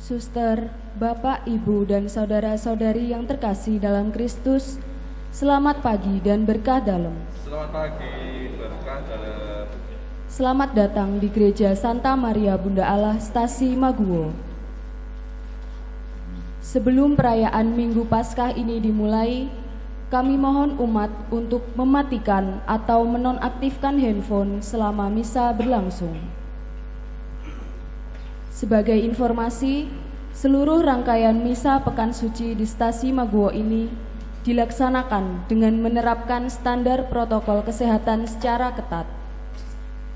Suster, Bapak, Ibu, dan saudara-saudari yang terkasih dalam Kristus, selamat pagi dan berkah dalam. Selamat pagi, berkah dalam. Selamat datang di Gereja Santa Maria Bunda Allah, Stasi Maguwo. Sebelum perayaan Minggu Paskah ini dimulai, kami mohon umat untuk mematikan atau menonaktifkan handphone selama misa berlangsung. Sebagai informasi, seluruh rangkaian misa Pekan Suci di Stasi Maguwo ini dilaksanakan dengan menerapkan standar protokol kesehatan secara ketat.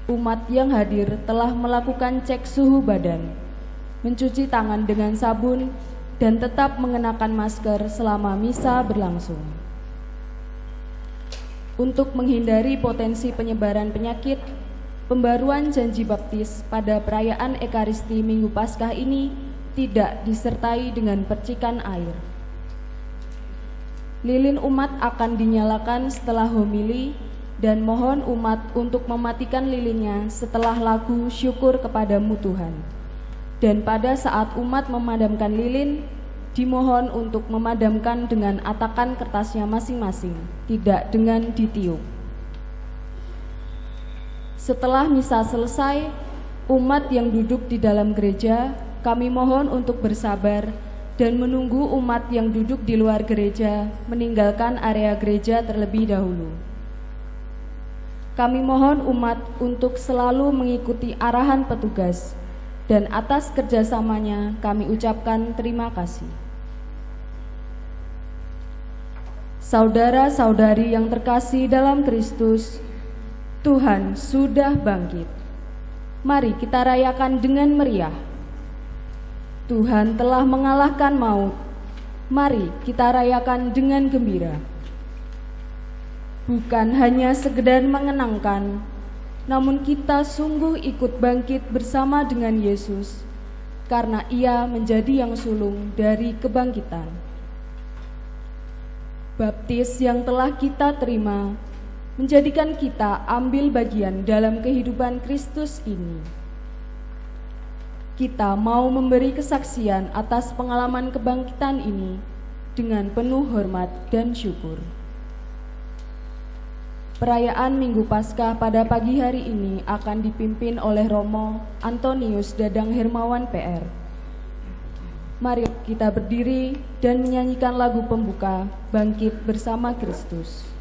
Umat yang hadir telah melakukan cek suhu badan, mencuci tangan dengan sabun, dan tetap mengenakan masker selama misa berlangsung. Untuk menghindari potensi penyebaran penyakit, pembaruan janji baptis pada perayaan Ekaristi Minggu Paskah ini tidak disertai dengan percikan air. Lilin umat akan dinyalakan setelah homili dan mohon umat untuk mematikan lilinnya setelah lagu syukur kepadamu Tuhan. Dan pada saat umat memadamkan lilin, dimohon untuk memadamkan dengan atakan kertasnya masing-masing, tidak dengan ditiup. Setelah misa selesai, umat yang duduk di dalam gereja, kami mohon untuk bersabar dan menunggu umat yang duduk di luar gereja meninggalkan area gereja terlebih dahulu. Kami mohon umat untuk selalu mengikuti arahan petugas, dan atas kerjasamanya kami ucapkan terima kasih. Saudara-saudari yang terkasih dalam Kristus, Tuhan sudah bangkit. Mari kita rayakan dengan meriah. Tuhan telah mengalahkan maut. Mari kita rayakan dengan gembira. Bukan hanya sekedar mengenangkan, namun kita sungguh ikut bangkit bersama dengan Yesus, karena Ia menjadi yang sulung dari kebangkitan. Baptis yang telah kita terima menjadikan kita ambil bagian dalam kehidupan Kristus ini. Kita mau memberi kesaksian atas pengalaman kebangkitan ini dengan penuh hormat dan syukur. Perayaan Minggu Paskah pada pagi hari ini akan dipimpin oleh Romo Antonius Dadang Hermawan PR. Mari kita berdiri dan menyanyikan lagu pembuka Bangkit Bersama Kristus.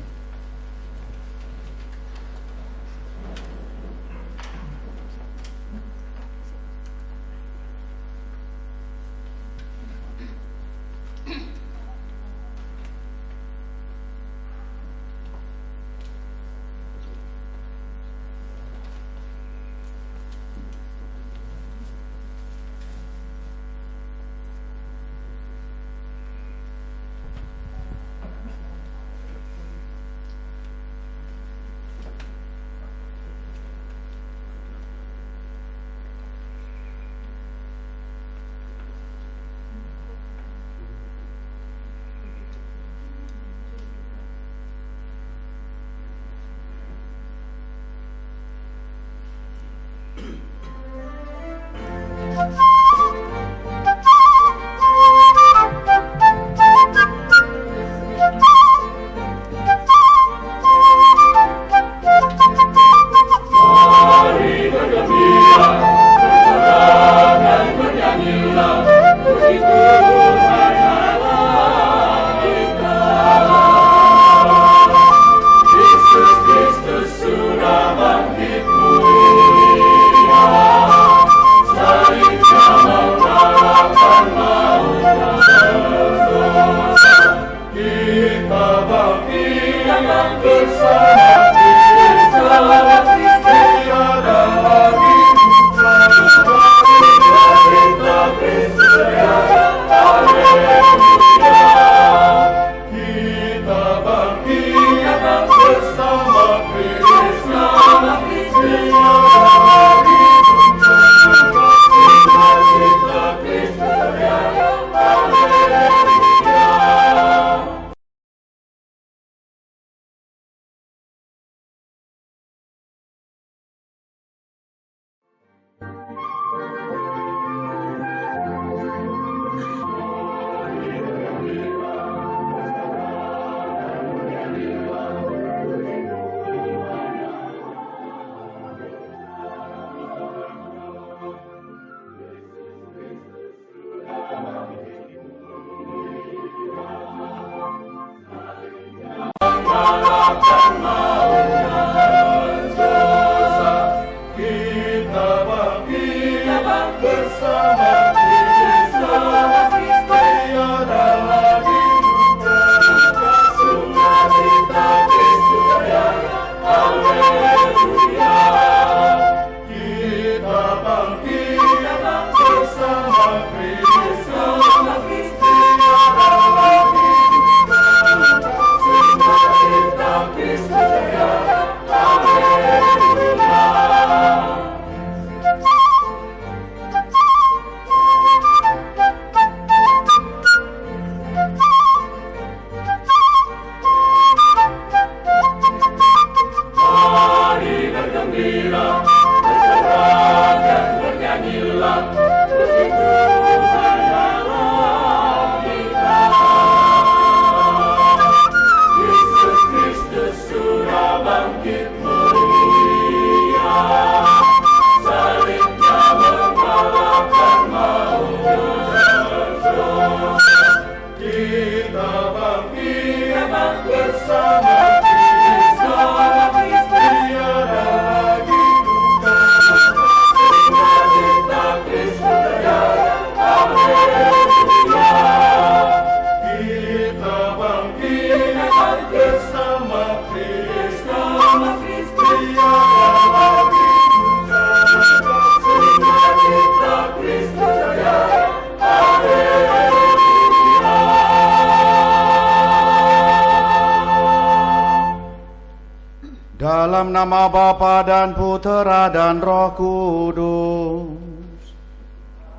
Dalam nama Bapa dan Putera dan Roh Kudus.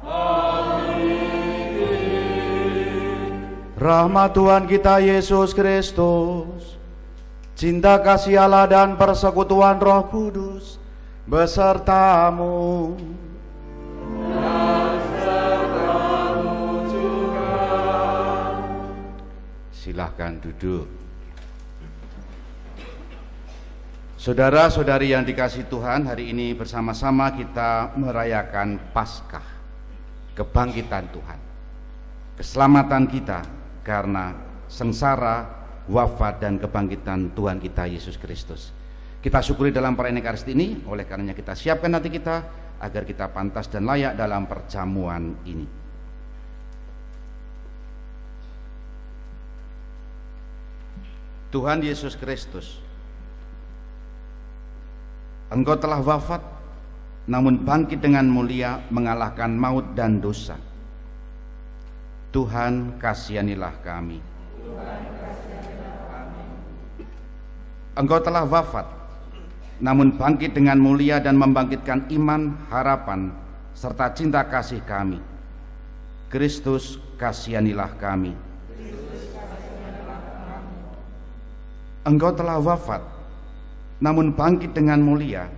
Amin. Rahmat Tuhan kita Yesus Kristus, cinta kasih Allah dan persekutuan Roh Kudus besertamu. Silahkan duduk. Saudara-saudari yang dikasihi Tuhan, hari ini bersama-sama kita merayakan Paskah, kebangkitan Tuhan, keselamatan kita karena sengsara, wafat dan kebangkitan Tuhan kita Yesus Kristus. Kita syukuri dalam perayaan Ekaristi ini, oleh karenanya kita siapkan hati kita agar kita pantas dan layak dalam perjamuan ini. Tuhan Yesus Kristus, Engkau telah wafat, namun bangkit dengan mulia mengalahkan maut dan dosa. Tuhan, kasihanilah kami. Engkau telah wafat, namun bangkit dengan mulia dan membangkitkan iman, harapan, serta cinta kasih kami. Kristus, kasihanilah kami. Engkau telah wafat, namun bangkit dengan mulia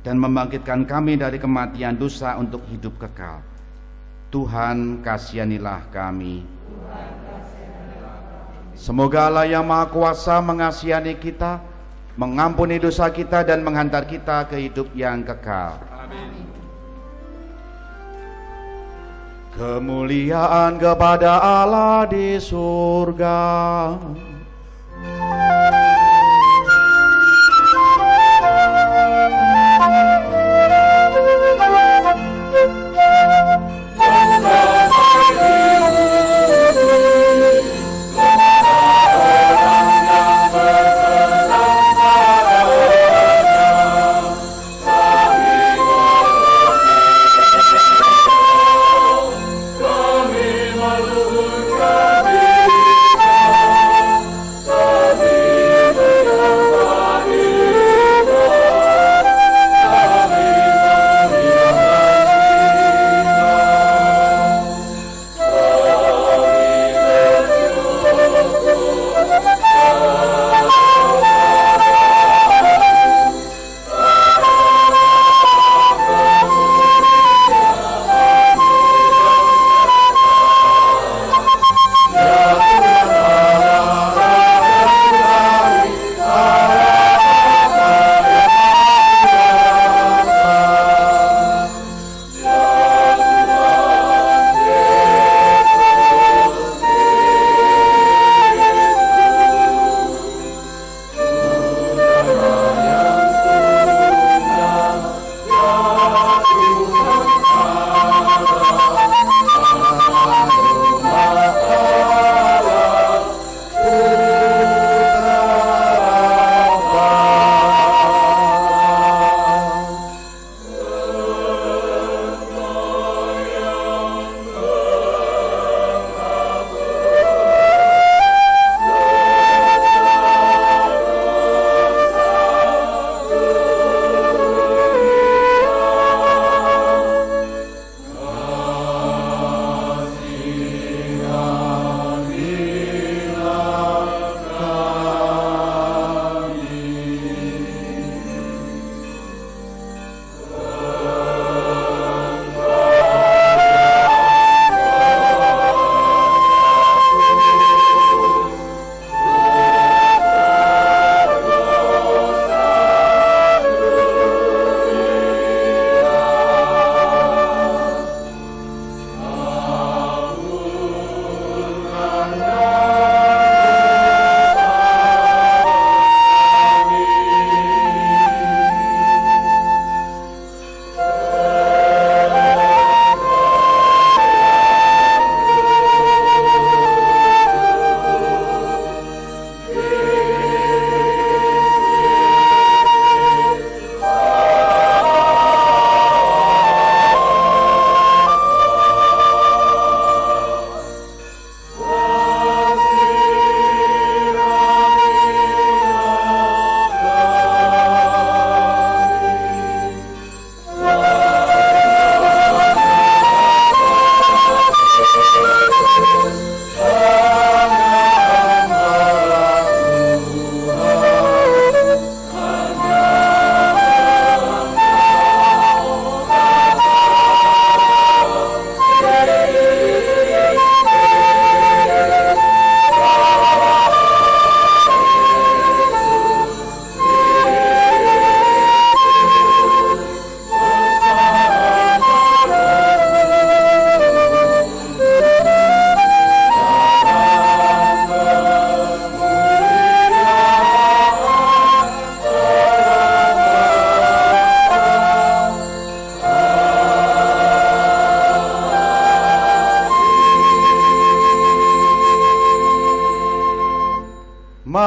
dan membangkitkan kami dari kematian dosa untuk hidup kekal. Tuhan, kasihanilah kami. Semoga Allah yang Maha Kuasa mengasihani kita, mengampuni dosa kita dan menghantar kita ke hidup yang kekal. Amin. Kemuliaan kepada Allah di surga.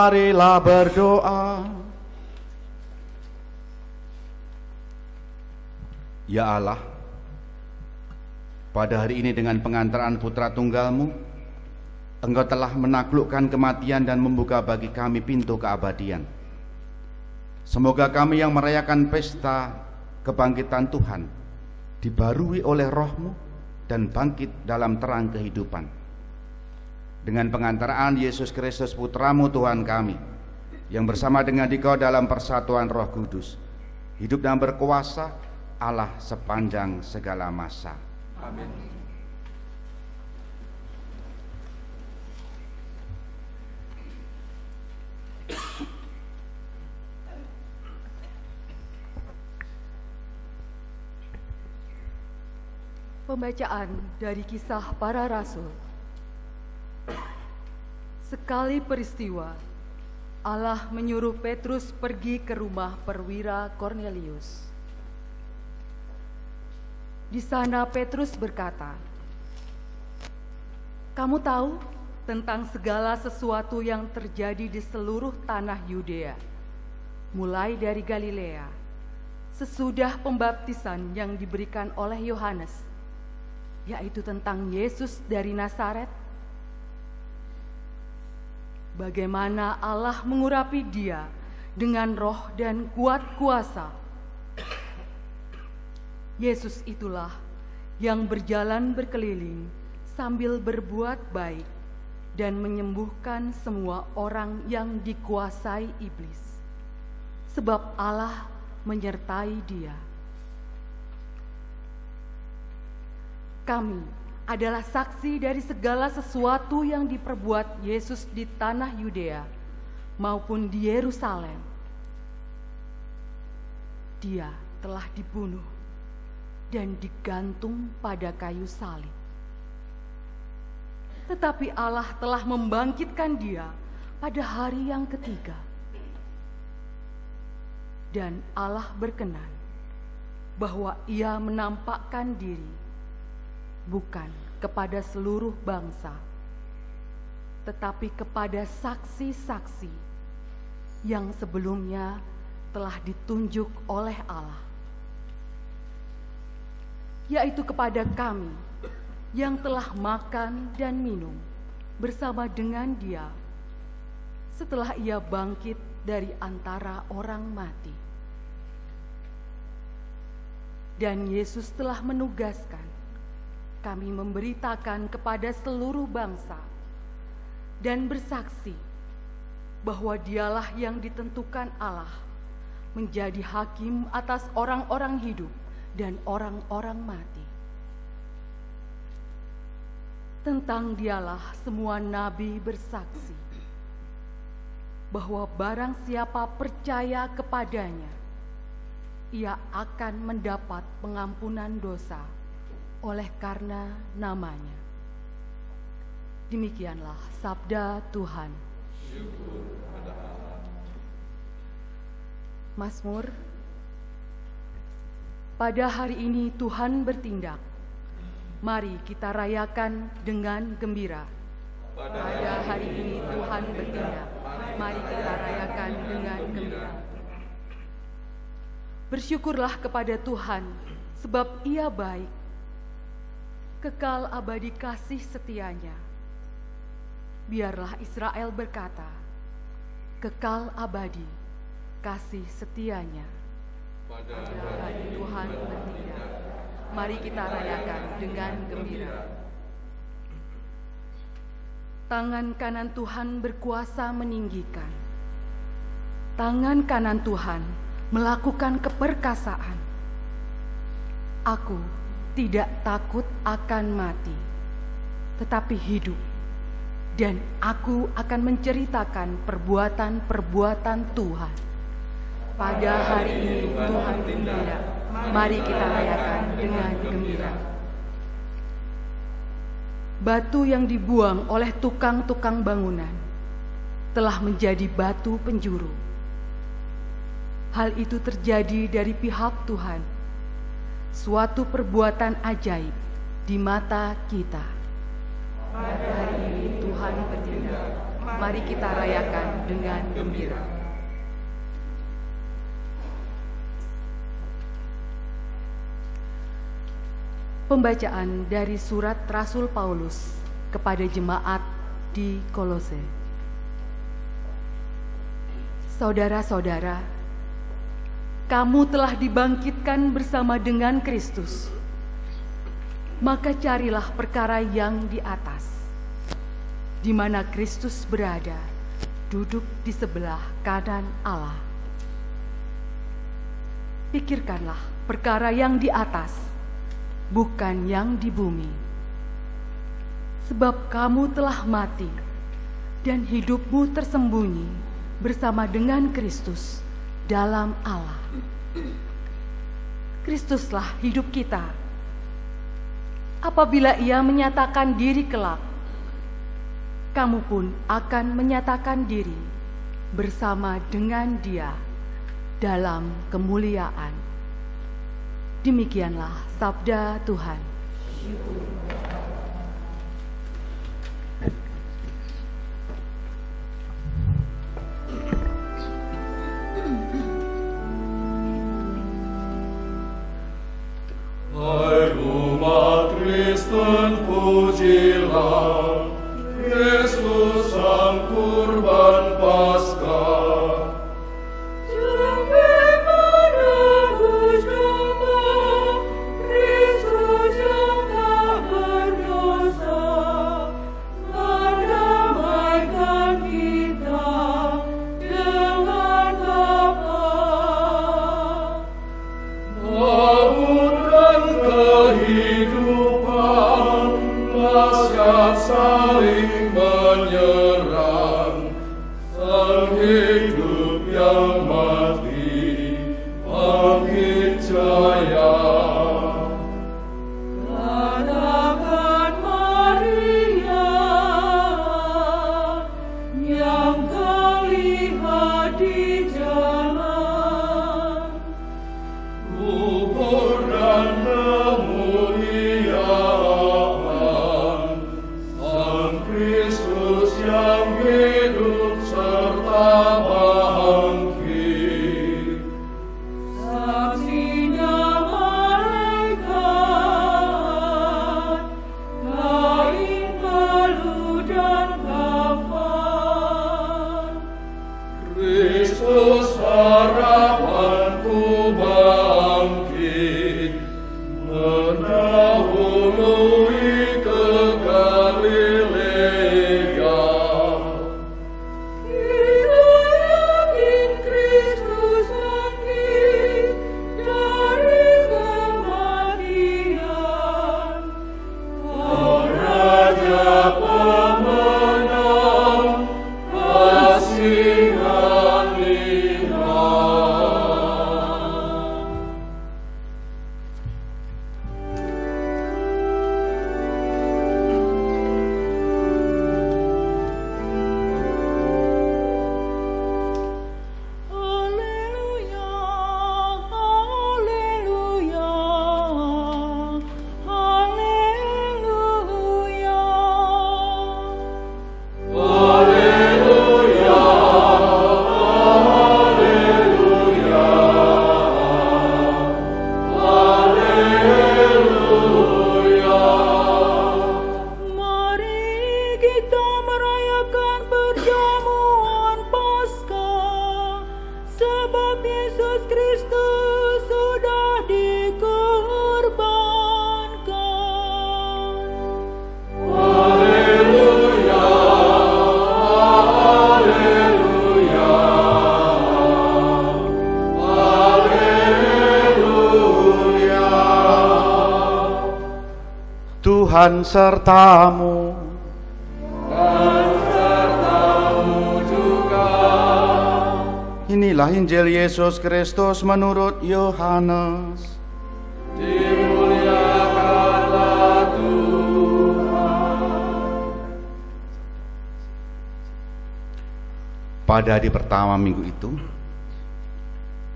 Marilah berdoa. Ya Allah, pada hari ini dengan pengantaran putra tunggal-Mu, Engkau telah menaklukkan kematian dan membuka bagi kami pintu keabadian. Semoga kami yang merayakan pesta kebangkitan Tuhan dibarui oleh Roh-Mu dan bangkit dalam terang kehidupan. Dengan pengantaraan Yesus Kristus Putra-Mu Tuhan kami, yang bersama dengan Dikau dalam persatuan Roh Kudus, hidup dan berkuasa Allah sepanjang segala masa. Amin. Pembacaan dari Kisah Para Rasul. Sekali peristiwa, Allah menyuruh Petrus pergi ke rumah perwira Kornelius. Di sana Petrus berkata, "Kamu tahu tentang segala sesuatu yang terjadi di seluruh tanah Yudea, mulai dari Galilea, sesudah pembaptisan yang diberikan oleh Yohanes, yaitu tentang Yesus dari Nazaret. Bagaimana Allah mengurapi Dia dengan roh dan kuat kuasa. Yesus itulah yang berjalan berkeliling sambil berbuat baik dan menyembuhkan semua orang yang dikuasai iblis, sebab Allah menyertai Dia. Kami adalah saksi dari segala sesuatu yang diperbuat Yesus di tanah Yudea maupun di Yerusalem. Dia telah dibunuh dan digantung pada kayu salib. Tetapi Allah telah membangkitkan Dia pada hari yang ketiga. Dan Allah berkenan bahwa Ia menampakkan diri bukan kepada seluruh bangsa, tetapi kepada saksi-saksi yang sebelumnya telah ditunjuk oleh Allah, yaitu kepada kami yang telah makan dan minum bersama dengan Dia setelah Ia bangkit dari antara orang mati. Dan Yesus telah menugaskan kami memberitakan kepada seluruh bangsa dan bersaksi bahwa Dialah yang ditentukan Allah menjadi hakim atas orang-orang hidup dan orang-orang mati. Tentang Dialah semua nabi bersaksi bahwa barang siapa percaya kepadanya, ia akan mendapat pengampunan dosa oleh karena namanya. Demikianlah sabda Tuhan. Mazmur. Pada hari ini Tuhan bertindak. Mari kita rayakan dengan gembira. Pada hari ini Tuhan bertindak. Mari kita rayakan dengan gembira. Bersyukurlah kepada Tuhan, sebab Ia baik. Kekal abadi kasih setianya. Biarlah Israel berkata, kekal abadi kasih setianya. Pada hari Tuhan bertindak, mari kita rayakan dengan gembira. Tangan kanan Tuhan berkuasa meninggikan. Tangan kanan Tuhan melakukan keperkasaan. Aku tidak takut akan mati, tetapi hidup, dan aku akan menceritakan perbuatan-perbuatan Tuhan. Pada hari ini Tuhan bertindak, mari kita rayakan dengan gembira. Batu yang dibuang oleh tukang-tukang bangunan telah menjadi batu penjuru. Hal itu terjadi dari pihak Tuhan, suatu perbuatan ajaib di mata kita. Pada hari ini Tuhan bertindak, Mari kita rayakan dengan gembira. Pembacaan dari surat Rasul Paulus kepada jemaat di Kolose. Saudara-saudara, kamu telah dibangkitkan bersama dengan Kristus. Maka carilah perkara yang di atas, di mana Kristus berada, duduk di sebelah kanan Allah. Pikirkanlah perkara yang di atas, bukan yang di bumi. Sebab kamu telah mati, dan hidupmu tersembunyi bersama dengan Kristus dalam Allah. Kristuslah hidup kita. Apabila Ia menyatakan diri kelak, kamu pun akan menyatakan diri bersama dengan Dia dalam kemuliaan. Demikianlah sabda Tuhan. Hai umat Kristen, pujilah Yesus sang kurban Paskah. Saling menyerang, sang hidup yang mati bangkit jaya. Katakan Maria yang kau lihat di jalan, kubur dan kemuliaan, Kristus yang hidup serta bangkit. Saksinya malaikat, kain balu dan kafan. Kristus harapanku bangkit, mendahului ke Galilea. Tuhan sertamu. Dan sertamu juga. Inilah Injil Yesus Kristus menurut Yohanes. Dimuliakanlah Tuhan. Pada hari pertama minggu itu,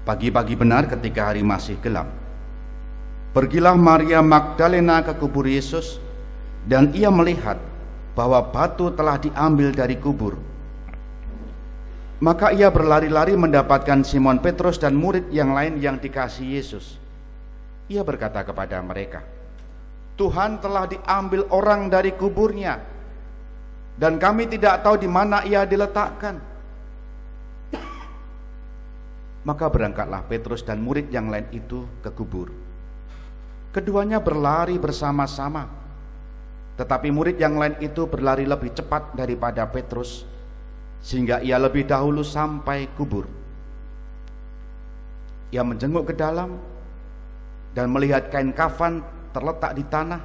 pagi-pagi benar ketika hari masih gelap, pergilah Maria Magdalena ke kubur Yesus, dan ia melihat bahwa batu telah diambil dari kubur, Maka ia berlari-lari mendapatkan Simon Petrus dan murid yang lain yang dikasihi Yesus. Ia berkata kepada mereka, "Tuhan telah diambil orang dari kuburnya, dan kami tidak tahu di mana ia diletakkan." Maka berangkatlah Petrus dan murid yang lain itu ke kubur. Keduanya berlari bersama-sama, tetapi murid yang lain itu berlari lebih cepat daripada Petrus, sehingga ia lebih dahulu sampai kubur. Ia menjenguk ke dalam dan melihat kain kafan terletak di tanah,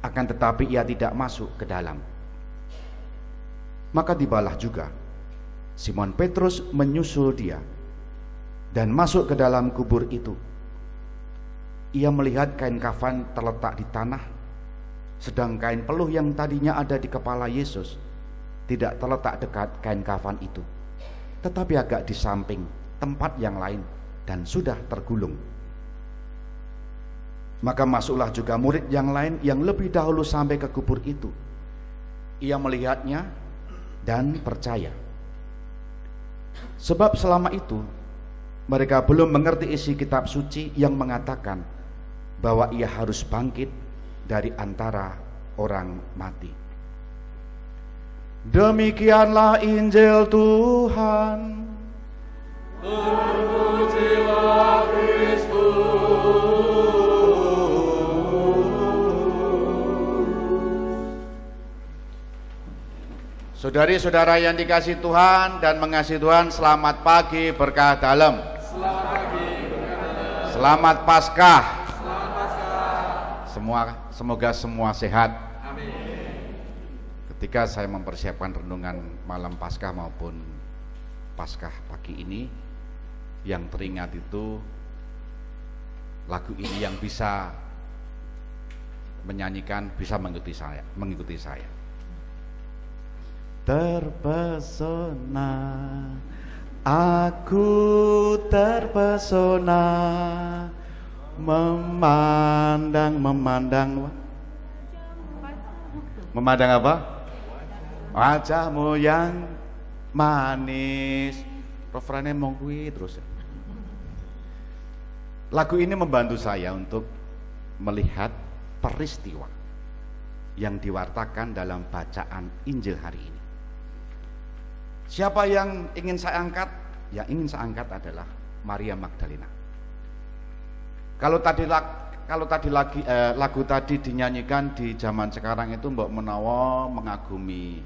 akan tetapi ia tidak masuk ke dalam. Maka tibalah juga Simon Petrus menyusul dia dan masuk ke dalam kubur itu. Ia melihat kain kafan terletak di tanah, sedang kain peluh yang tadinya ada di kepala Yesus tidak terletak dekat kain kafan itu, tetapi agak di samping tempat yang lain dan sudah tergulung. Maka masuklah juga murid yang lain yang lebih dahulu sampai ke kubur itu. Ia melihatnya dan percaya, sebab selama itu mereka belum mengerti isi kitab suci yang mengatakan bahwa ia harus bangkit dari antara orang mati. Demikianlah Injil Tuhan. Terpujilah Kristus. Saudari-saudara yang dikasihi Tuhan dan mengasihi Tuhan, selamat pagi berkah dalam. Selamat Paskah. Semoga semua sehat. Amin. Ketika saya mempersiapkan renungan malam Paskah maupun Paskah pagi ini, yang teringat itu lagu ini yang bisa menyanyikan, bisa mengikuti saya. Terpesona, aku terpesona, memandang apa? Wajahmu yang manis. Refrainnya mau kuwi terus. Lagu ini membantu saya untuk melihat peristiwa yang diwartakan dalam bacaan Injil hari ini. Siapa yang ingin saya angkat? Yang ingin saya angkat adalah Maria Magdalena. Kalau tadi lagu tadi dinyanyikan di zaman sekarang itu mbok menawa mengagumi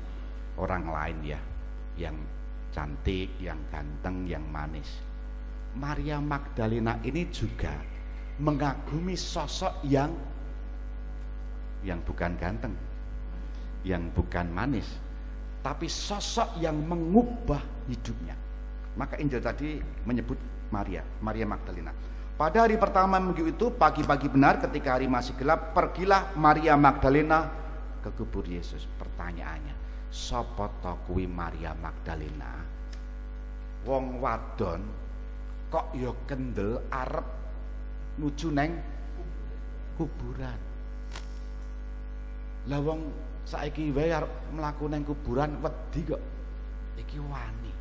orang lain ya, yang cantik, yang ganteng, yang manis. Maria Magdalena ini juga mengagumi sosok yang bukan ganteng, yang bukan manis, tapi sosok yang mengubah hidupnya. Maka Injil tadi menyebut Maria Magdalena. Pada hari pertama minggu itu, pagi-pagi benar ketika hari masih gelap, pergilah Maria Magdalena ke kubur Yesus. Pertanyaannya, sapa ta kuwi Maria Magdalena? Wong wadon kok ya kendel arep nuju neng kuburan. Lah wong saiki wae arep mlaku neng kuburan wedi kok. Iki wani.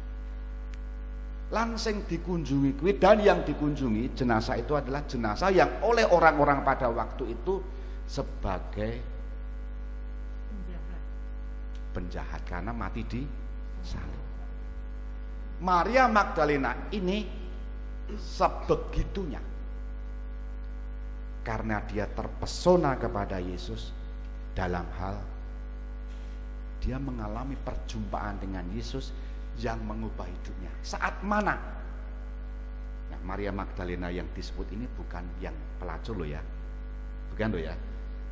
Lan sing dikunjungi kuwi, dan yang dikunjungi jenazah itu adalah jenazah yang oleh orang-orang pada waktu itu sebagai penjahat karena mati di salib. Maria Magdalena ini sebegitunya karena dia terpesona kepada Yesus dalam hal dia mengalami perjumpaan dengan Yesus yang mengubah hidupnya. Saat mana? Nah, Maria Magdalena yang disebut ini bukan yang pelacur loh ya, bukan loh ya,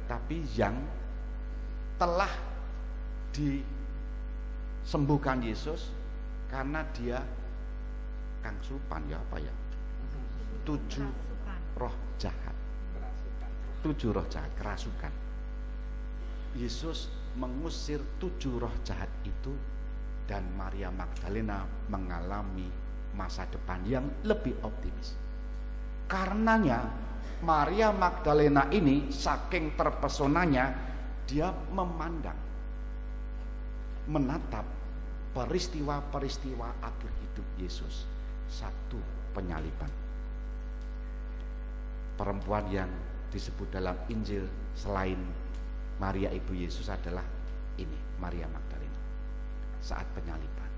tapi yang telah disembuhkan Yesus karena dia kangsupan ya apa ya? 7 roh jahat. 7 roh jahat, kerasukan. Yesus mengusir 7 roh jahat itu, dan Maria Magdalena mengalami masa depan yang lebih optimis. Karenanya Maria Magdalena ini saking terpesonanya, dia memandang, menatap peristiwa-peristiwa akhir hidup Yesus. Satu, penyaliban. Perempuan yang disebut dalam Injil selain Maria ibu Yesus adalah ini, Maria Magdalena, saat penyaliban.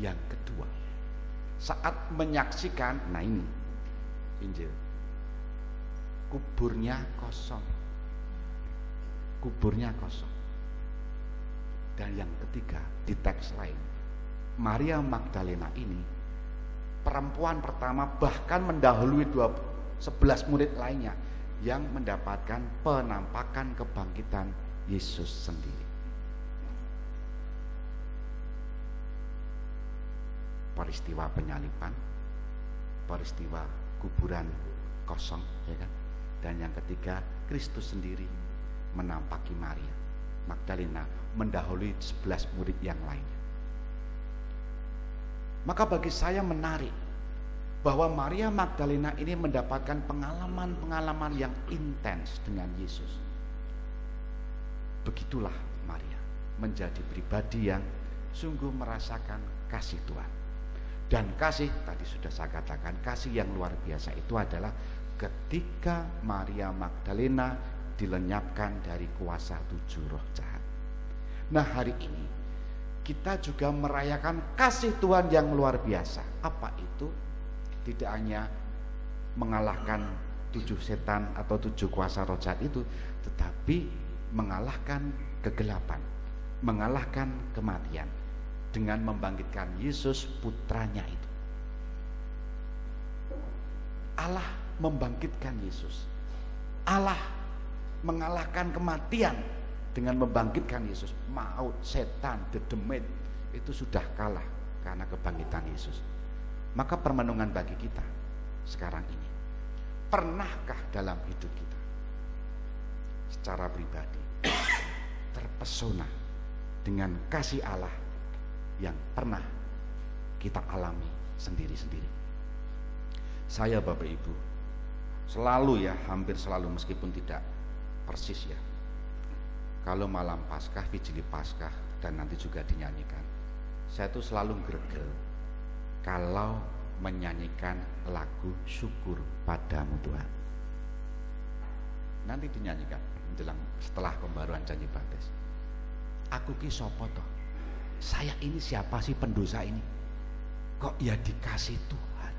Yang kedua, saat menyaksikan, nah ini Injil, kuburnya kosong. Kuburnya kosong. Dan yang ketiga, di teks lain, Maria Magdalena ini perempuan pertama, bahkan mendahului 11 murid lainnya yang mendapatkan penampakan kebangkitan Yesus sendiri. Peristiwa penyaliban, peristiwa kuburan kosong, ya kan? Dan yang ketiga, Kristus sendiri menampaki Maria Magdalena mendahului 11 murid yang lainnya. Maka bagi saya menarik bahwa Maria Magdalena ini mendapatkan pengalaman-pengalaman yang intens dengan Yesus. Begitulah Maria menjadi pribadi yang sungguh merasakan kasih Tuhan. Dan kasih, tadi sudah saya katakan, kasih yang luar biasa itu adalah ketika Maria Magdalena dilenyapkan dari kuasa 7 roh jahat. Nah, hari ini kita juga merayakan kasih Tuhan yang luar biasa. Apa itu? Tidak hanya mengalahkan 7 setan atau 7 kuasa roh jahat itu, tetapi mengalahkan kegelapan, mengalahkan kematian dengan membangkitkan Yesus putranya itu. Allah membangkitkan Yesus. Allah mengalahkan kematian dengan membangkitkan Yesus. Maut, setan, dedemit itu sudah kalah karena kebangkitan Yesus. Maka permenungan bagi kita sekarang ini, pernahkah dalam hidup kita secara pribadi terpesona dengan kasih Allah yang pernah kita alami sendiri-sendiri? Saya, Bapak Ibu, selalu ya, hampir selalu, meskipun tidak persis ya, kalau malam Paskah, Vigili Paskah, dan nanti juga dinyanyikan, saya tuh selalu greget kalau menyanyikan lagu syukur padamu Tuhan. Nanti dinyanyikan menjelang setelah pembaruan janji baptis. Aku ki sopo toh? Saya ini siapa sih, pendosa ini? Kok ya dikasih Tuhan?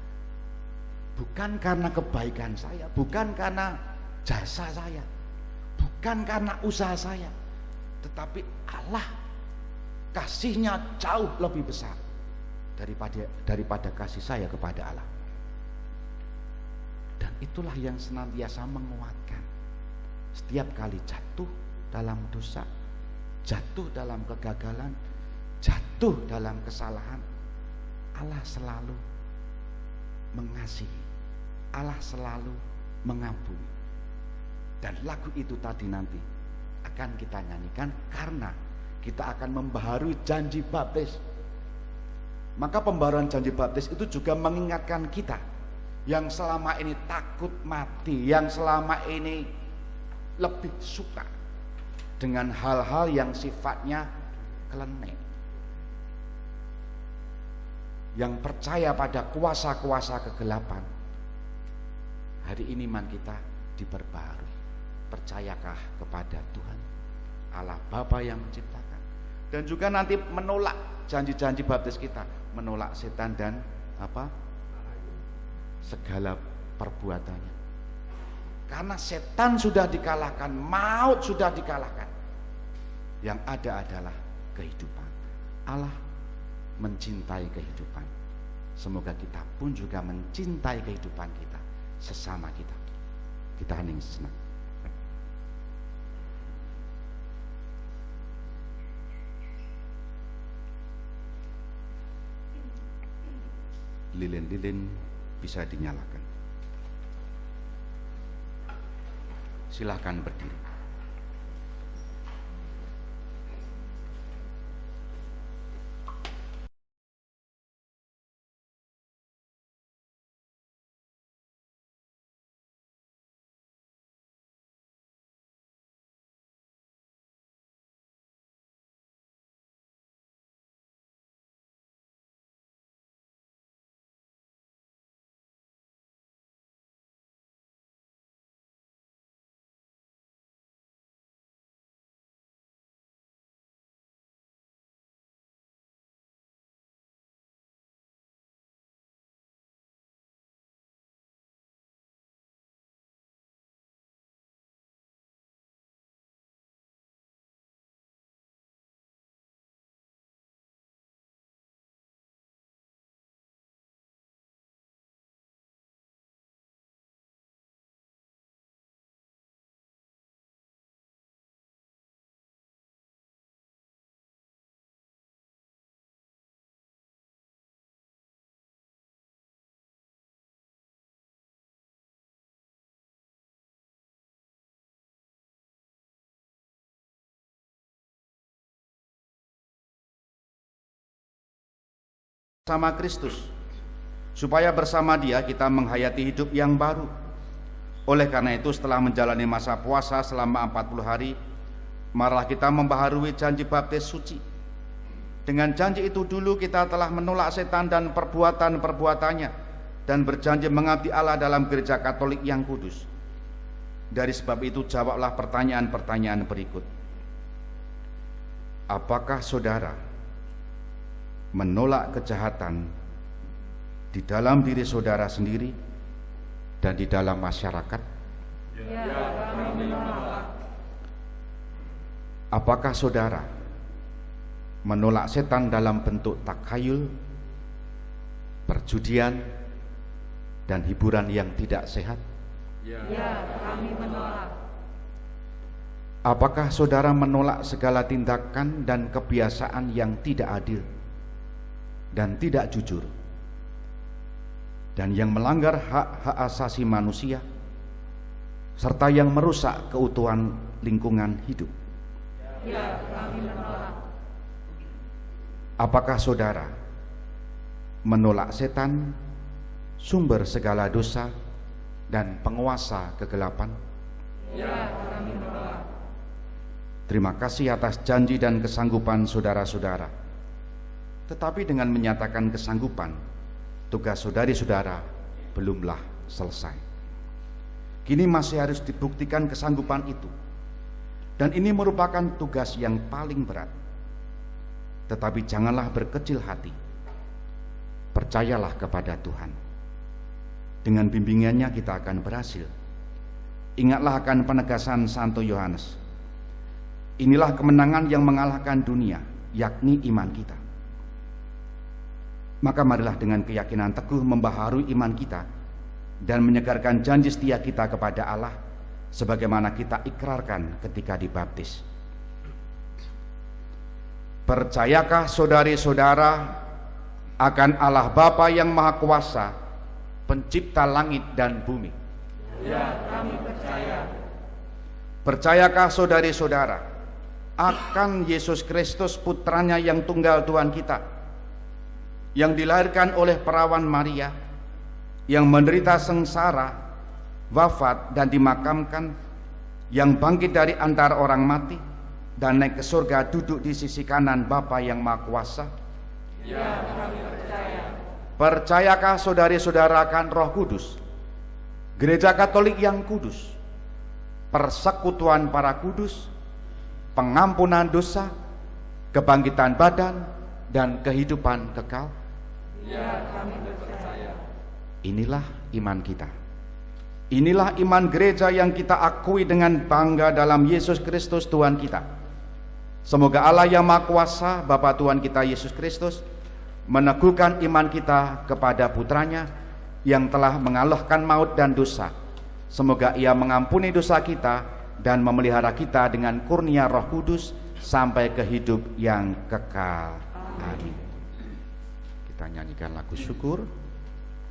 Bukan karena kebaikan saya, bukan karena jasa saya, bukan karena usaha saya, tetapi Allah kasihnya jauh lebih besar daripada kasih saya kepada Allah. Dan itulah yang senantiasa menguatkan. Setiap kali jatuh dalam dosa, jatuh dalam kegagalan, jatuh dalam kesalahan, Allah selalu mengasihi, Allah selalu mengampuni. Dan lagu itu tadi nanti akan kita nyanyikan karena kita akan membaharui janji baptis. Maka pembaruan janji baptis itu juga mengingatkan kita yang selama ini takut mati, yang selama ini lebih suka dengan hal-hal yang sifatnya klenik, yang percaya pada kuasa-kuasa kegelapan. Hari ini iman kita diperbarui. Percayakah kepada Tuhan Allah Bapa yang menciptakan, dan juga nanti menolak janji-janji baptis kita, menolak setan dan segala perbuatannya. Karena setan sudah dikalahkan, maut sudah dikalahkan. Yang ada adalah kehidupan. Allah mencintai kehidupan. Semoga kita pun juga mencintai kehidupan kita, sesama kita. Kita hening sejenak. Lilin-lilin bisa dinyalakan. Silahkan berdiri. sama Kristus, supaya bersama Dia kita menghayati hidup yang baru. Oleh karena itu, setelah menjalani masa puasa selama 40 hari, marilah kita membaharui janji baptis suci. Dengan janji itu dulu kita telah menolak setan dan perbuatan-perbuatannya, dan berjanji mengabdi Allah dalam gereja Katolik yang kudus. Dari sebab itu, jawablah pertanyaan-pertanyaan berikut. Apakah saudara menolak kejahatan di dalam diri saudara sendiri dan di dalam masyarakat? Ya, kami menolak. Apakah saudara menolak setan dalam bentuk takhayul, perjudian, dan hiburan yang tidak sehat? Ya, kami menolak. Apakah saudara menolak segala tindakan dan kebiasaan yang tidak adil dan tidak jujur, dan yang melanggar hak-hak asasi manusia, serta yang merusak keutuhan lingkungan hidup? Ya, kami menolak. Apakah saudara menolak setan, sumber segala dosa dan penguasa kegelapan? Ya, kami menolak. Terima kasih atas janji dan kesanggupan saudara-saudara. Tetapi dengan menyatakan kesanggupan, tugas saudari-saudara belumlah selesai. Kini masih harus dibuktikan kesanggupan itu. Dan ini merupakan tugas yang paling berat. Tetapi janganlah berkecil hati. Percayalah kepada Tuhan. Dengan bimbingannya kita akan berhasil. Ingatlah akan penegasan Santo Yohanes. Inilah kemenangan yang mengalahkan dunia, yakni iman kita. Maka marilah dengan keyakinan teguh membaharui iman kita dan menyegarkan janji setia kita kepada Allah sebagaimana kita ikrarkan ketika dibaptis. Percayakah saudari-saudara akan Allah Bapa yang Maha Kuasa, pencipta langit dan bumi? Ya, kami percaya. Percayakah saudari-saudara akan Yesus Kristus, putranya yang tunggal Tuhan kita, yang dilahirkan oleh perawan Maria, yang menderita sengsara, wafat dan dimakamkan, yang bangkit dari antara orang mati dan naik ke surga, duduk di sisi kanan Bapa yang Maha Kuasa? Ya, kami percaya. Percayakah saudari-saudara akan Roh Kudus, Gereja Katolik yang kudus, persekutuan para kudus, pengampunan dosa, kebangkitan badan, dan kehidupan kekal? Ya, kami percaya. Inilah iman kita. Inilah iman gereja yang kita akui dengan bangga dalam Yesus Kristus Tuhan kita. Semoga Allah yang Maha Kuasa, Bapa Tuhan kita Yesus Kristus, meneguhkan iman kita kepada putranya yang telah mengalahkan maut dan dosa. Semoga Ia mengampuni dosa kita dan memelihara kita dengan kurnia Roh Kudus sampai ke hidup yang kekal. Amin. Kita nyanyikan lagu syukur.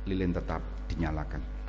Lilin tetap dinyalakan.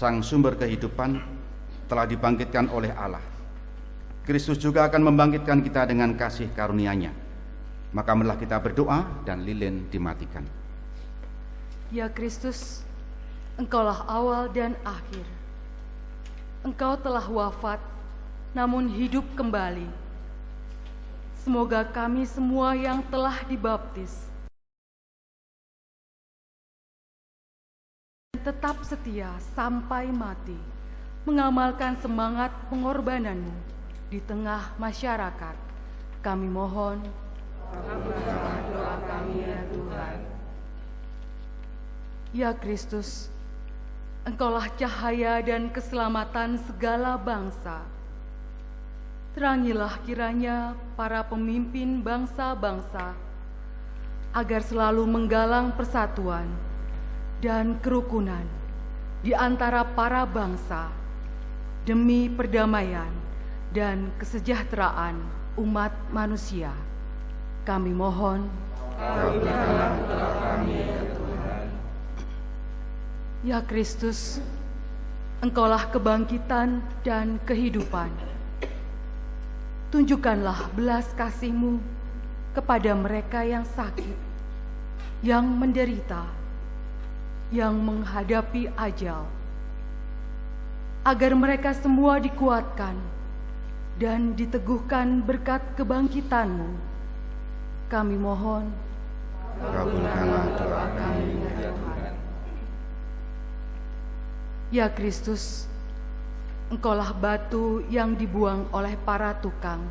sang sumber kehidupan, telah dibangkitkan oleh Allah. Kristus juga akan membangkitkan kita dengan kasih karunia-Nya. Maka marilah kita berdoa dan lilin dimatikan. Ya Kristus, Engkaulah awal dan akhir. Engkau telah wafat, namun hidup kembali. Semoga kami semua yang telah dibaptis tetap setia sampai mati, mengamalkan semangat pengorbanan-Mu di tengah masyarakat. Kami mohon, Kabulkanlah doa kami ya Tuhan. ya Kristus, Engkaulah cahaya dan keselamatan segala bangsa. Terangilah kiranya para pemimpin bangsa-bangsa, agar selalu menggalang persatuan dan kerukunan di antara para bangsa demi perdamaian dan kesejahteraan umat manusia. Kami mohon, Kabulkanlah doa kami ya Tuhan. ya Kristus, Engkaulah kebangkitan dan kehidupan. Tunjukkanlah belas kasih-Mu kepada mereka yang sakit, yang menderita, yang menghadapi ajal, agar mereka semua dikuatkan dan diteguhkan berkat kebangkitan-Mu. Kami mohon, Kabulkanlah doa kami. Ya Tuhan. ya Kristus, Engkaulah batu yang dibuang oleh para tukang,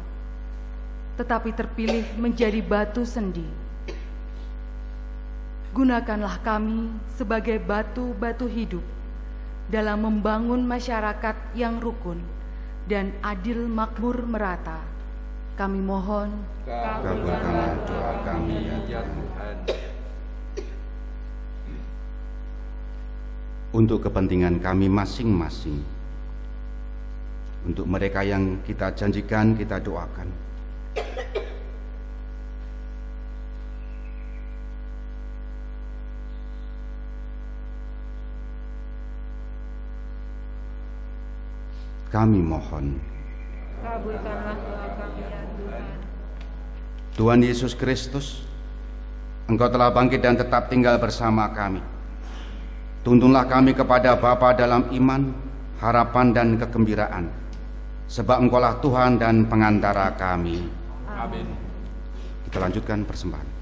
tetapi terpilih menjadi batu sendi. Gunakanlah kami sebagai batu-batu hidup dalam membangun masyarakat yang rukun dan adil makmur merata. Kami mohon, Kabulkanlah doa kami Ya Tuhan. untuk kepentingan kami masing-masing. Untuk mereka yang kita janjikan, kita doakan. Kami mohon, Kabulkanlah doa kami ya Tuhan. Tuhan Yesus Kristus, Engkau telah bangkit dan tetap tinggal bersama kami. Tuntunlah kami kepada Bapa dalam iman, harapan dan kegembiraan, sebab Engkaulah Tuhan dan pengantara kami. Amin. Kita lanjutkan persembahan.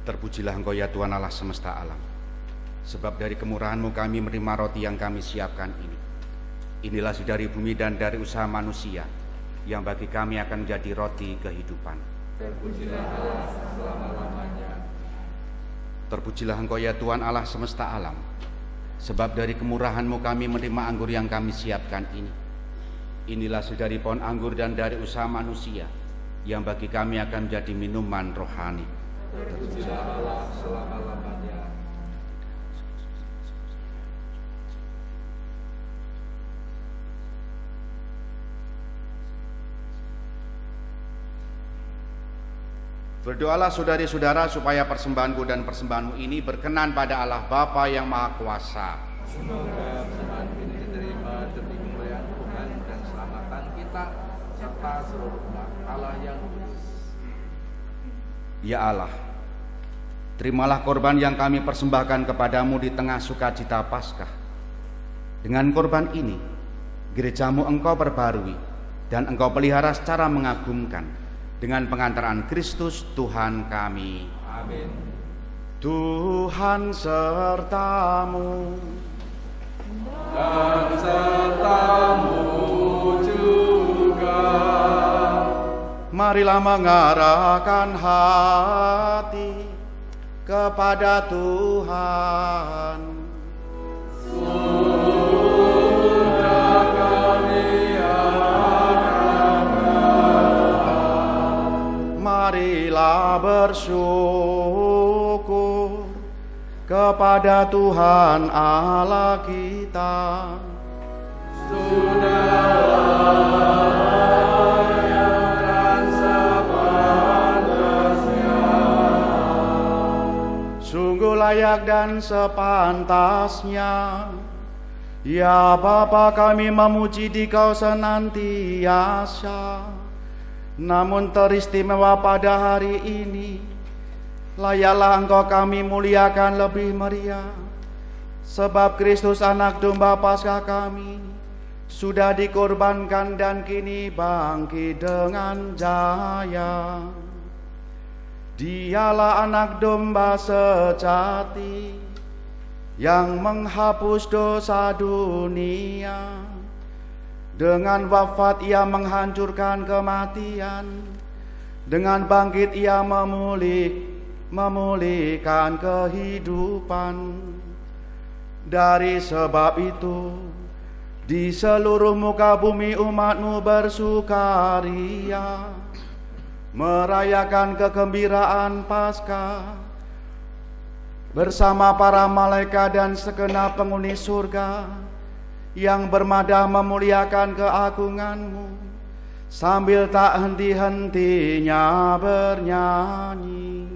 Terpujilah Engkau ya Tuhan Allah semesta alam, sebab dari kemurahan-Mu kami menerima roti yang kami siapkan ini. Inilah dari bumi dan dari usaha manusia, yang bagi kami akan menjadi roti kehidupan. Terpujilah Allah selama-lamanya. Terpujilah Engkau ya Tuhan Allah semesta alam, sebab dari kemurahan-Mu kami menerima anggur yang kami siapkan ini. Inilah dari pohon anggur dan dari usaha manusia, yang bagi kami akan menjadi minuman rohani. Terpujilah Allah selama-lamanya. Berdoalah saudari-saudara supaya persembahanku dan persembahanmu ini berkenan pada Allah Bapa yang Maha Kuasa. Semoga persembahan ini diterima demi kemuliaan Tuhan dan keselamatan kita serta seluruh umat Allah yang kudus. Ya Allah, terimalah korban yang kami persembahkan kepadamu di tengah sukacita Paskah. Dengan korban ini, gerejamu Engkau perbarui dan Engkau pelihara secara mengagumkan dengan pengantaran Kristus Tuhan kami. Amin. Tuhan sertamu. Dan sertamu juga. marilah mengarahkan hati kepada Tuhan. Marilah bersyukur kepada Tuhan Allah kita. Sungguh layak dan sepantasnya, ya Bapa, kami memuji Dikau senantiasa. Namun teristimewa pada hari ini, layaklah Engkau kami muliakan lebih meriah, sebab Kristus anak domba Paskah kami sudah dikorbankan dan kini bangkit dengan jaya. Dialah anak domba sejati yang menghapus dosa dunia. Dengan wafat ia menghancurkan kematian, dengan bangkit ia memulihkan kehidupan. Dari sebab itu, di seluruh muka bumi umat-Mu bersukaria, merayakan kegembiraan Paskah bersama para malaikat dan segenap penghuni surga yang bermadah memuliakan keagungan-Mu sambil tak henti-hentinya bernyanyi.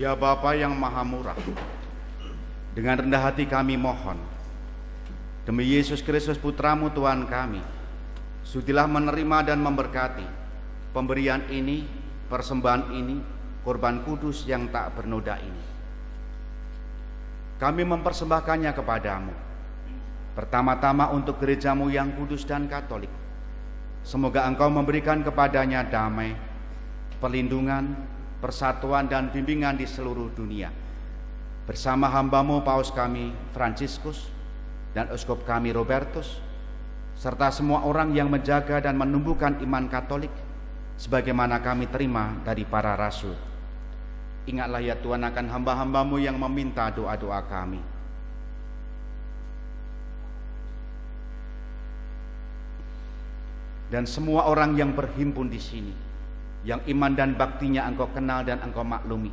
Ya Bapa yang Maha Murah, dengan rendah hati kami mohon, demi Yesus Kristus Putra-Mu Tuhan kami, sudilah menerima dan memberkati pemberian ini, persembahan ini, korban kudus yang tak bernoda ini. Kami mempersembahkannya kepadamu, pertama-tama untuk gereja-Mu yang kudus dan katolik. Semoga Engkau memberikan kepadanya damai, perlindungan, persatuan dan bimbingan di seluruh dunia. Bersama hamba-Mu Paus kami Fransiskus dan Uskup kami Robertus, serta semua orang yang menjaga dan menumbuhkan iman Katolik sebagaimana kami terima dari para rasul. Ingatlah ya Tuhan akan hamba-hamba-Mu yang meminta doa-doa kami. Dan semua orang yang berhimpun di sini, yang iman dan baktinya Engkau kenal dan Engkau maklumi,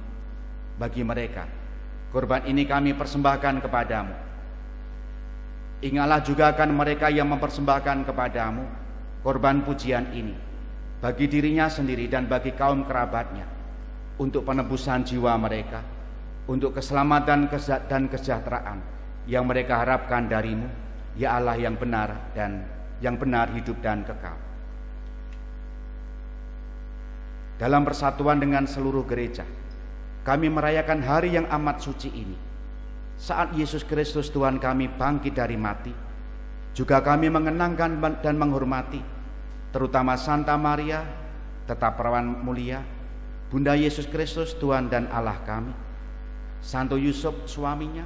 bagi mereka korban ini kami persembahkan kepadamu. Ingatlah juga akan mereka yang mempersembahkan kepadamu korban pujian ini, bagi dirinya sendiri dan bagi kaum kerabatnya, untuk penebusan jiwa mereka, untuk keselamatan dan kesejahteraan yang mereka harapkan darimu, ya Allah yang benar dan yang benar, hidup dan kekal. Dalam persatuan dengan seluruh gereja, kami merayakan hari yang amat suci ini, saat Yesus Kristus Tuhan kami bangkit dari mati. Juga kami mengenangkan dan menghormati terutama Santa Maria, tetap perawan mulia, Bunda Yesus Kristus Tuhan dan Allah kami, Santo Yusuf suaminya,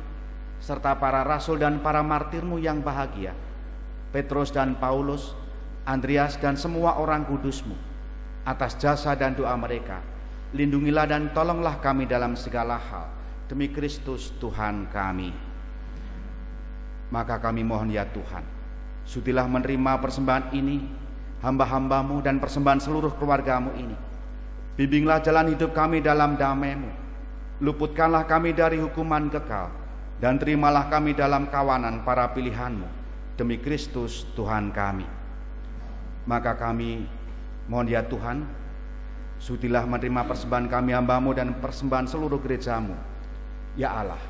serta para rasul dan para martir-Mu yang bahagia, Petrus dan Paulus, Andreas dan semua orang kudus-Mu. Atas jasa dan doa mereka, lindungilah dan tolonglah kami dalam segala hal, demi Kristus Tuhan kami. Maka kami mohon ya Tuhan, sudilah menerima persembahan ini, hamba-hamba-Mu dan persembahan seluruh keluarga-Mu ini. Bimbinglah jalan hidup kami dalam damai-Mu, luputkanlah kami dari hukuman kekal, dan terimalah kami dalam kawanan para pilihan-Mu, demi Kristus Tuhan kami. Maka kami mohon ya Tuhan, sudilah menerima persembahan kami hamba-Mu dan persembahan seluruh gereja-Mu. Ya Allah,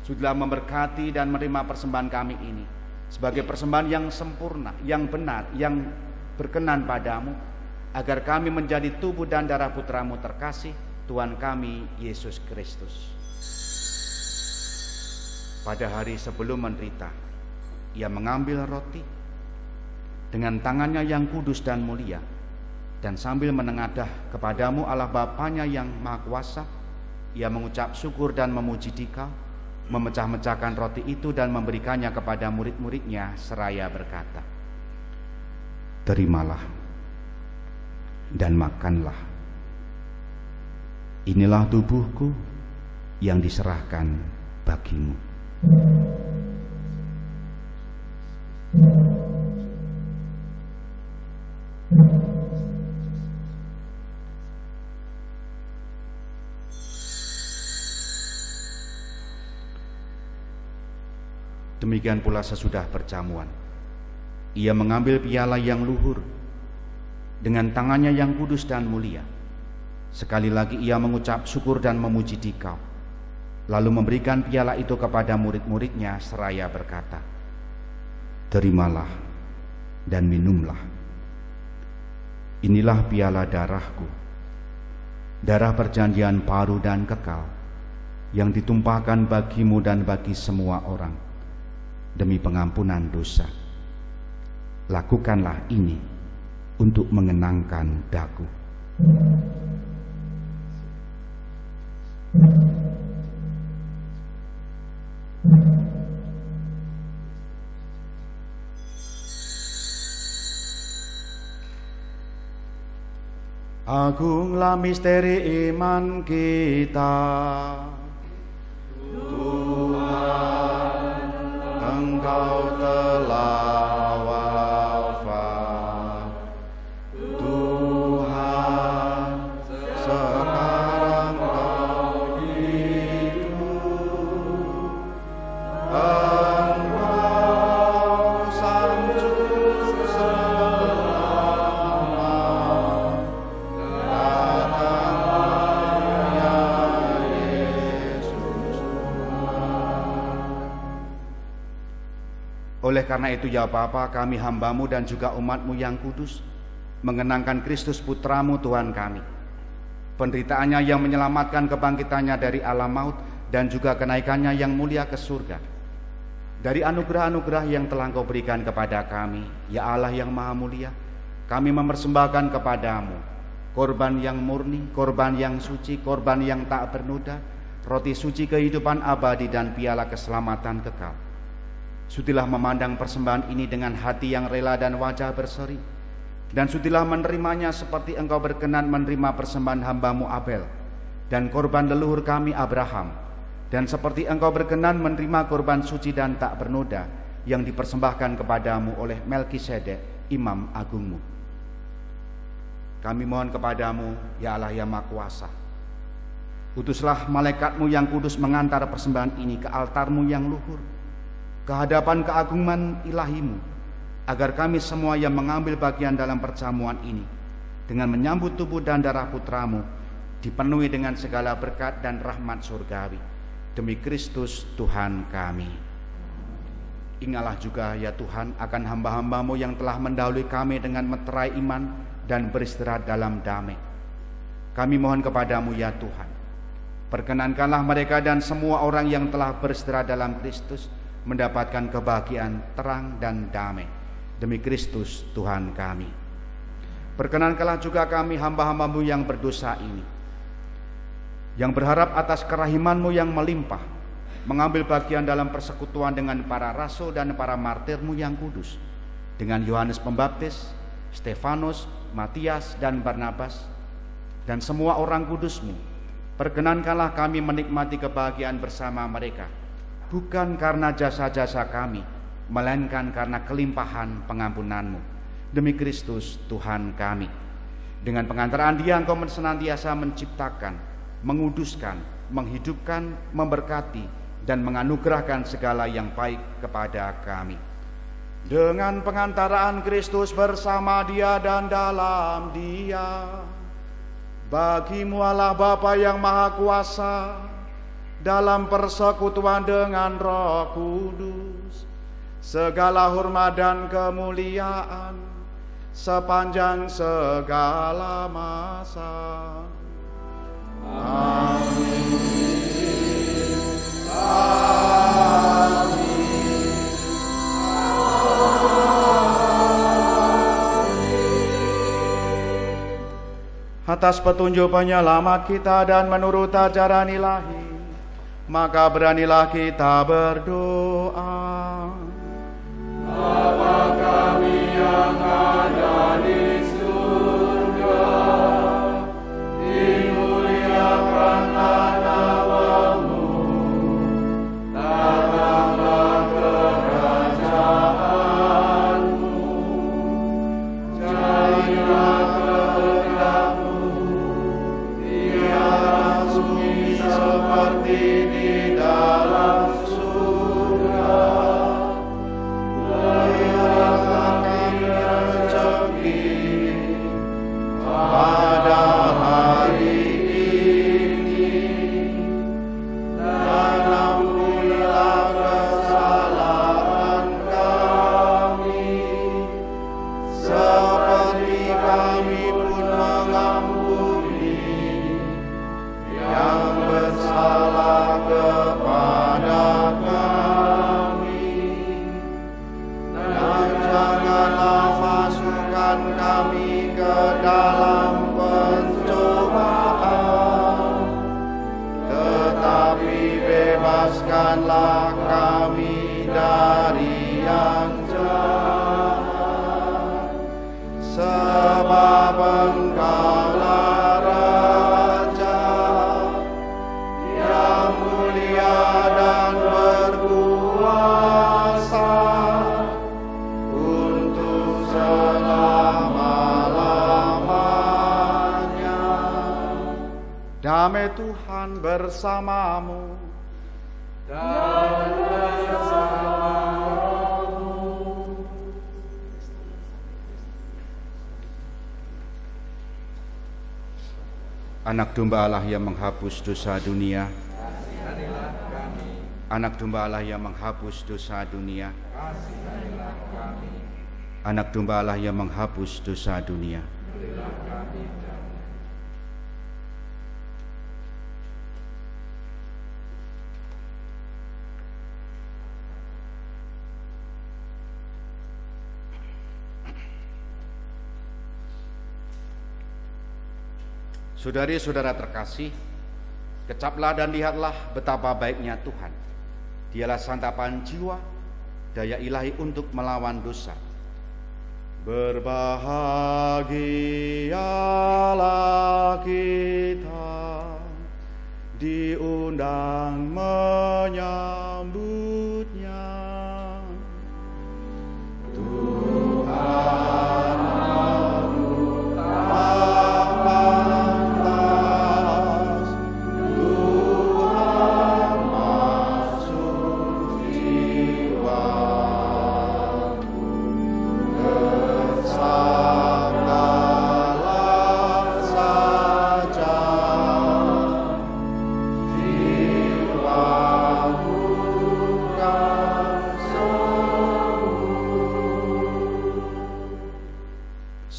sudilah memberkati dan menerima persembahan kami ini sebagai persembahan yang sempurna, yang benar, yang berkenan padamu, agar kami menjadi tubuh dan darah Putra-Mu terkasih, Tuhan kami Yesus Kristus. Pada hari sebelum menderita, Ia mengambil roti dengan tangannya yang kudus dan mulia, dan sambil menengadah kepadamu Allah Bapanya yang Maha Kuasa, Ia mengucap syukur dan memuji Dikau, memecah-mecahkan roti itu dan memberikannya kepada murid-muridnya seraya berkata, "Terimalah dan makanlah. Inilah tubuhku yang diserahkan bagimu." Demikian pula sesudah perjamuan, Ia mengambil piala yang luhur dengan tangannya yang kudus dan mulia. Sekali lagi Ia mengucap syukur dan memuji Dikau, lalu memberikan piala itu kepada murid-muridnya seraya berkata, "Terimalah dan minumlah. Inilah piala darahku, darah perjanjian baru dan kekal, yang ditumpahkan bagimu dan bagi semua orang, demi pengampunan dosa. Lakukanlah ini untuk mengenangkan daku." Agunglah misteri iman kita. Tuhan, Engkau telah wafat. Tuhan, sekarang Kau hidup. Engkau Sang Juru Selamat. Datanglah ya Yesus Tuhan. Oleh karena itu ya Bapa, kami hamba-Mu dan juga umat-Mu yang kudus mengenangkan Kristus Putra-Mu Tuhan kami, penderitaannya yang menyelamatkan kebangkitannya dari alam maut dan juga kenaikannya yang mulia ke surga. Dari anugerah-anugerah yang telah Engkau berikan kepada kami, ya Allah yang maha mulia, kami mempersembahkan kepadamu korban yang murni, korban yang suci, korban yang tak bernoda, roti suci kehidupan abadi dan piala keselamatan kekal. Sudilah memandang persembahan ini dengan hati yang rela dan wajah berseri, dan sudilah menerimanya seperti Engkau berkenan menerima persembahan hamba-Mu Abel dan korban leluhur kami Abraham, dan seperti Engkau berkenan menerima korban suci dan tak bernoda yang dipersembahkan kepadamu oleh Melkisedek, Imam Agungmu. Kami mohon kepadamu, ya Allah yang Maha Kuasa, utuslah malaikat-Mu yang kudus mengantar persembahan ini ke altar-Mu yang luhur, ke hadapan keagungan ilahi-Mu, agar kami semua yang mengambil bagian dalam perjamuan ini dengan menyambut tubuh dan darah Putra-Mu dipenuhi dengan segala berkat dan rahmat surgawi, demi Kristus Tuhan kami. Ingatlah juga ya Tuhan akan hamba-hamba-Mu yang telah mendahului kami dengan meterai iman dan beristirahat dalam damai. Kami mohon kepadamu ya Tuhan, perkenankanlah mereka dan semua orang yang telah beristirahat dalam Kristus mendapatkan kebahagiaan, terang dan damai, demi Kristus Tuhan kami. Perkenankanlah juga kami hamba-hamba-Mu yang berdosa ini, yang berharap atas kerahiman-Mu yang melimpah, mengambil bagian dalam persekutuan dengan para rasul dan para martir-Mu yang kudus, dengan Yohanes Pembaptis, Stefanus, Matias, dan Barnabas, dan semua orang kudus-Mu. Perkenankanlah kami menikmati kebahagiaan bersama mereka, bukan karena jasa-jasa kami, melainkan karena kelimpahan pengampunan-Mu. Demi Kristus Tuhan kami. Dengan pengantaraan Dia Engkau senantiasa menciptakan, menguduskan, menghidupkan, memberkati, dan menganugerahkan segala yang baik kepada kami. Dengan pengantaraan Kristus bersama Dia dan dalam Dia, bagi-Mu Allah Bapa yang Maha Kuasa, dalam persekutuan dengan Roh Kudus, segala hormat dan kemuliaan sepanjang segala masa. Amin. Atas petunjuk penyelamat kita dan menurut ajaran ilahi, maka beranilah kita berdoa. Bapa kami yang ada di surga, dimuliakanlah nama-Mu, datanglah kerajaan-Mu, jadilah kehendak-Mu di atas bumi seperti di dalam surga. Berilah kami rezeki pada hari ini, dan ampunilah kesalahan kami, seperti kami pun mengampuni yang bersalah kepada kami. Dan janganlah masukkan kami ke dalam pencobaan, tetapi bebaskanlah kami dari yang jahat. Sebab Engkaulah Raja yang mulia dan berkuasa untuk selama-lamanya. Damai Tuhan bersamamu. Dan bersama-Mu. Anak domba Allah yang menghapus dosa dunia, Kasihanilah kami, anak domba Allah yang menghapus dosa dunia, kasihanilah kami, anak domba Allah yang menghapus dosa dunia. berilah kami jalan. Saudari-saudara terkasih, kecaplah dan lihatlah betapa baiknya Tuhan. Dialah santapan jiwa, daya ilahi untuk melawan dosa. Berbahagialah kita, diundang menyambutnya.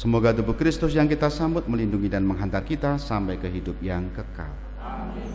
Semoga tubuh Kristus yang kita sambut melindungi dan menghantar kita sampai ke hidup yang kekal. Amin.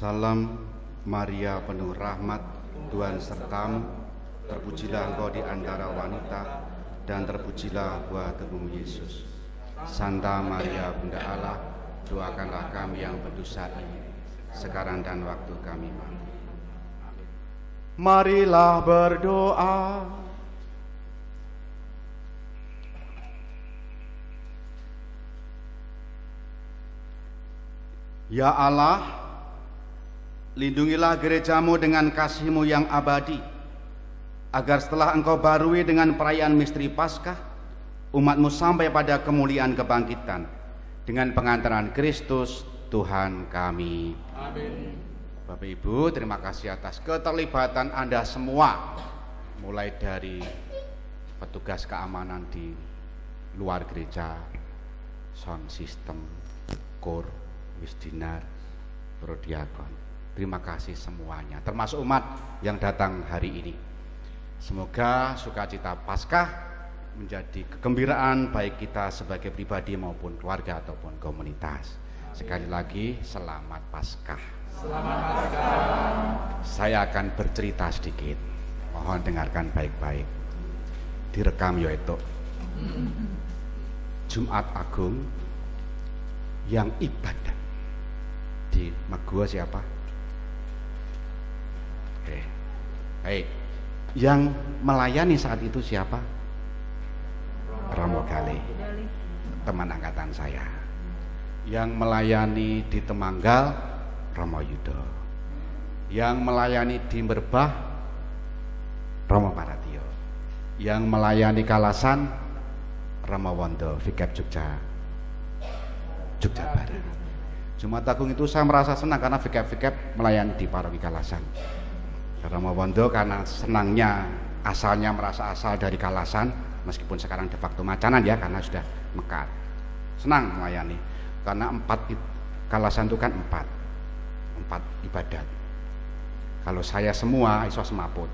Salam Maria penuh rahmat, Tuhan sertamu, terpujilah engkau di antara wanita, dan terpujilah buah tubuhmu Yesus. Santa Maria Bunda Allah, doakanlah kami yang berdosa ini, sekarang dan waktu kami mati. Marilah berdoa. Ya Allah, lindungilah gerejamu dengan kasih-Mu yang abadi, agar setelah Engkau barui dengan perayaan misteri Paskah, umat-Mu sampai pada kemuliaan kebangkitan dengan pengantaran Kristus Tuhan kami. Amin. Bapak Ibu, terima kasih atas keterlibatan Anda semua, mulai dari petugas keamanan di luar gereja, sound system, kor, wisdinar, prodiakon. Terima kasih semuanya, termasuk umat yang datang hari ini. Semoga sukacita Paskah menjadi kegembiraan baik kita sebagai pribadi maupun keluarga ataupun komunitas. Sekali lagi, selamat Paskah. Selamat Paskah. Saya akan bercerita sedikit, mohon dengarkan baik-baik. Direkam yaitu Jumat Agung yang ibadat di Magua siapa? Oke, baik. Yang melayani saat itu siapa? Romo Gali, teman angkatan saya. Yang melayani di Temanggal, Romo Yudo. Yang melayani di Merbah, Romo Paratio. Yang melayani Kalasan, Romo Wondo, Vikep Jogja Barat. Jumat Agung itu saya merasa senang karena Vikep melayani di Paroki Kalasan. Romo Wondo karena senangnya, asalnya merasa asal dari Kalasan, meskipun sekarang de facto Macanan ya, karena sudah mekar. Senang melayani karena Kalasan itu kan empat ibadat. Kalau saya semua iso semaput,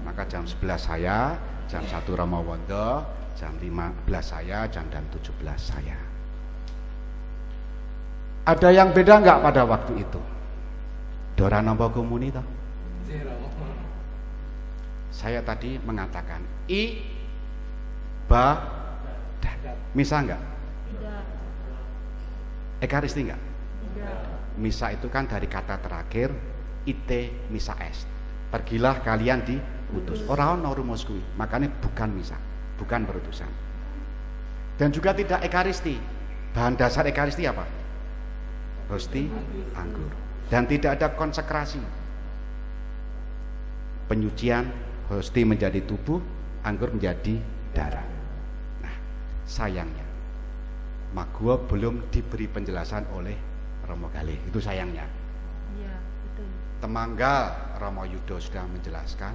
maka jam 11 saya, jam 1 Romo Wondo, jam 15 saya, jam 17 saya. Ada yang beda nggak pada waktu itu? Dora nompo komuni toh? Saya tadi mengatakan ibadat. Misa enggak? Tidak. Ekaristi enggak? Tidak. Misa itu kan dari kata terakhir ite misa est. Pergilah kalian diutus. Ora ono rumus kuwi. Makanya bukan misa, bukan berutusan. Dan juga tidak ekaristi. Bahan dasar ekaristi apa? Hosti anggur. Dan tidak ada konsekrasi. Penyucian, hosti menjadi tubuh, anggur menjadi darah. Nah, sayangnya Magua belum diberi penjelasan oleh Romo Galih. Itu sayangnya. Iya, betul. Temanggal Romo Yudo sudah menjelaskan.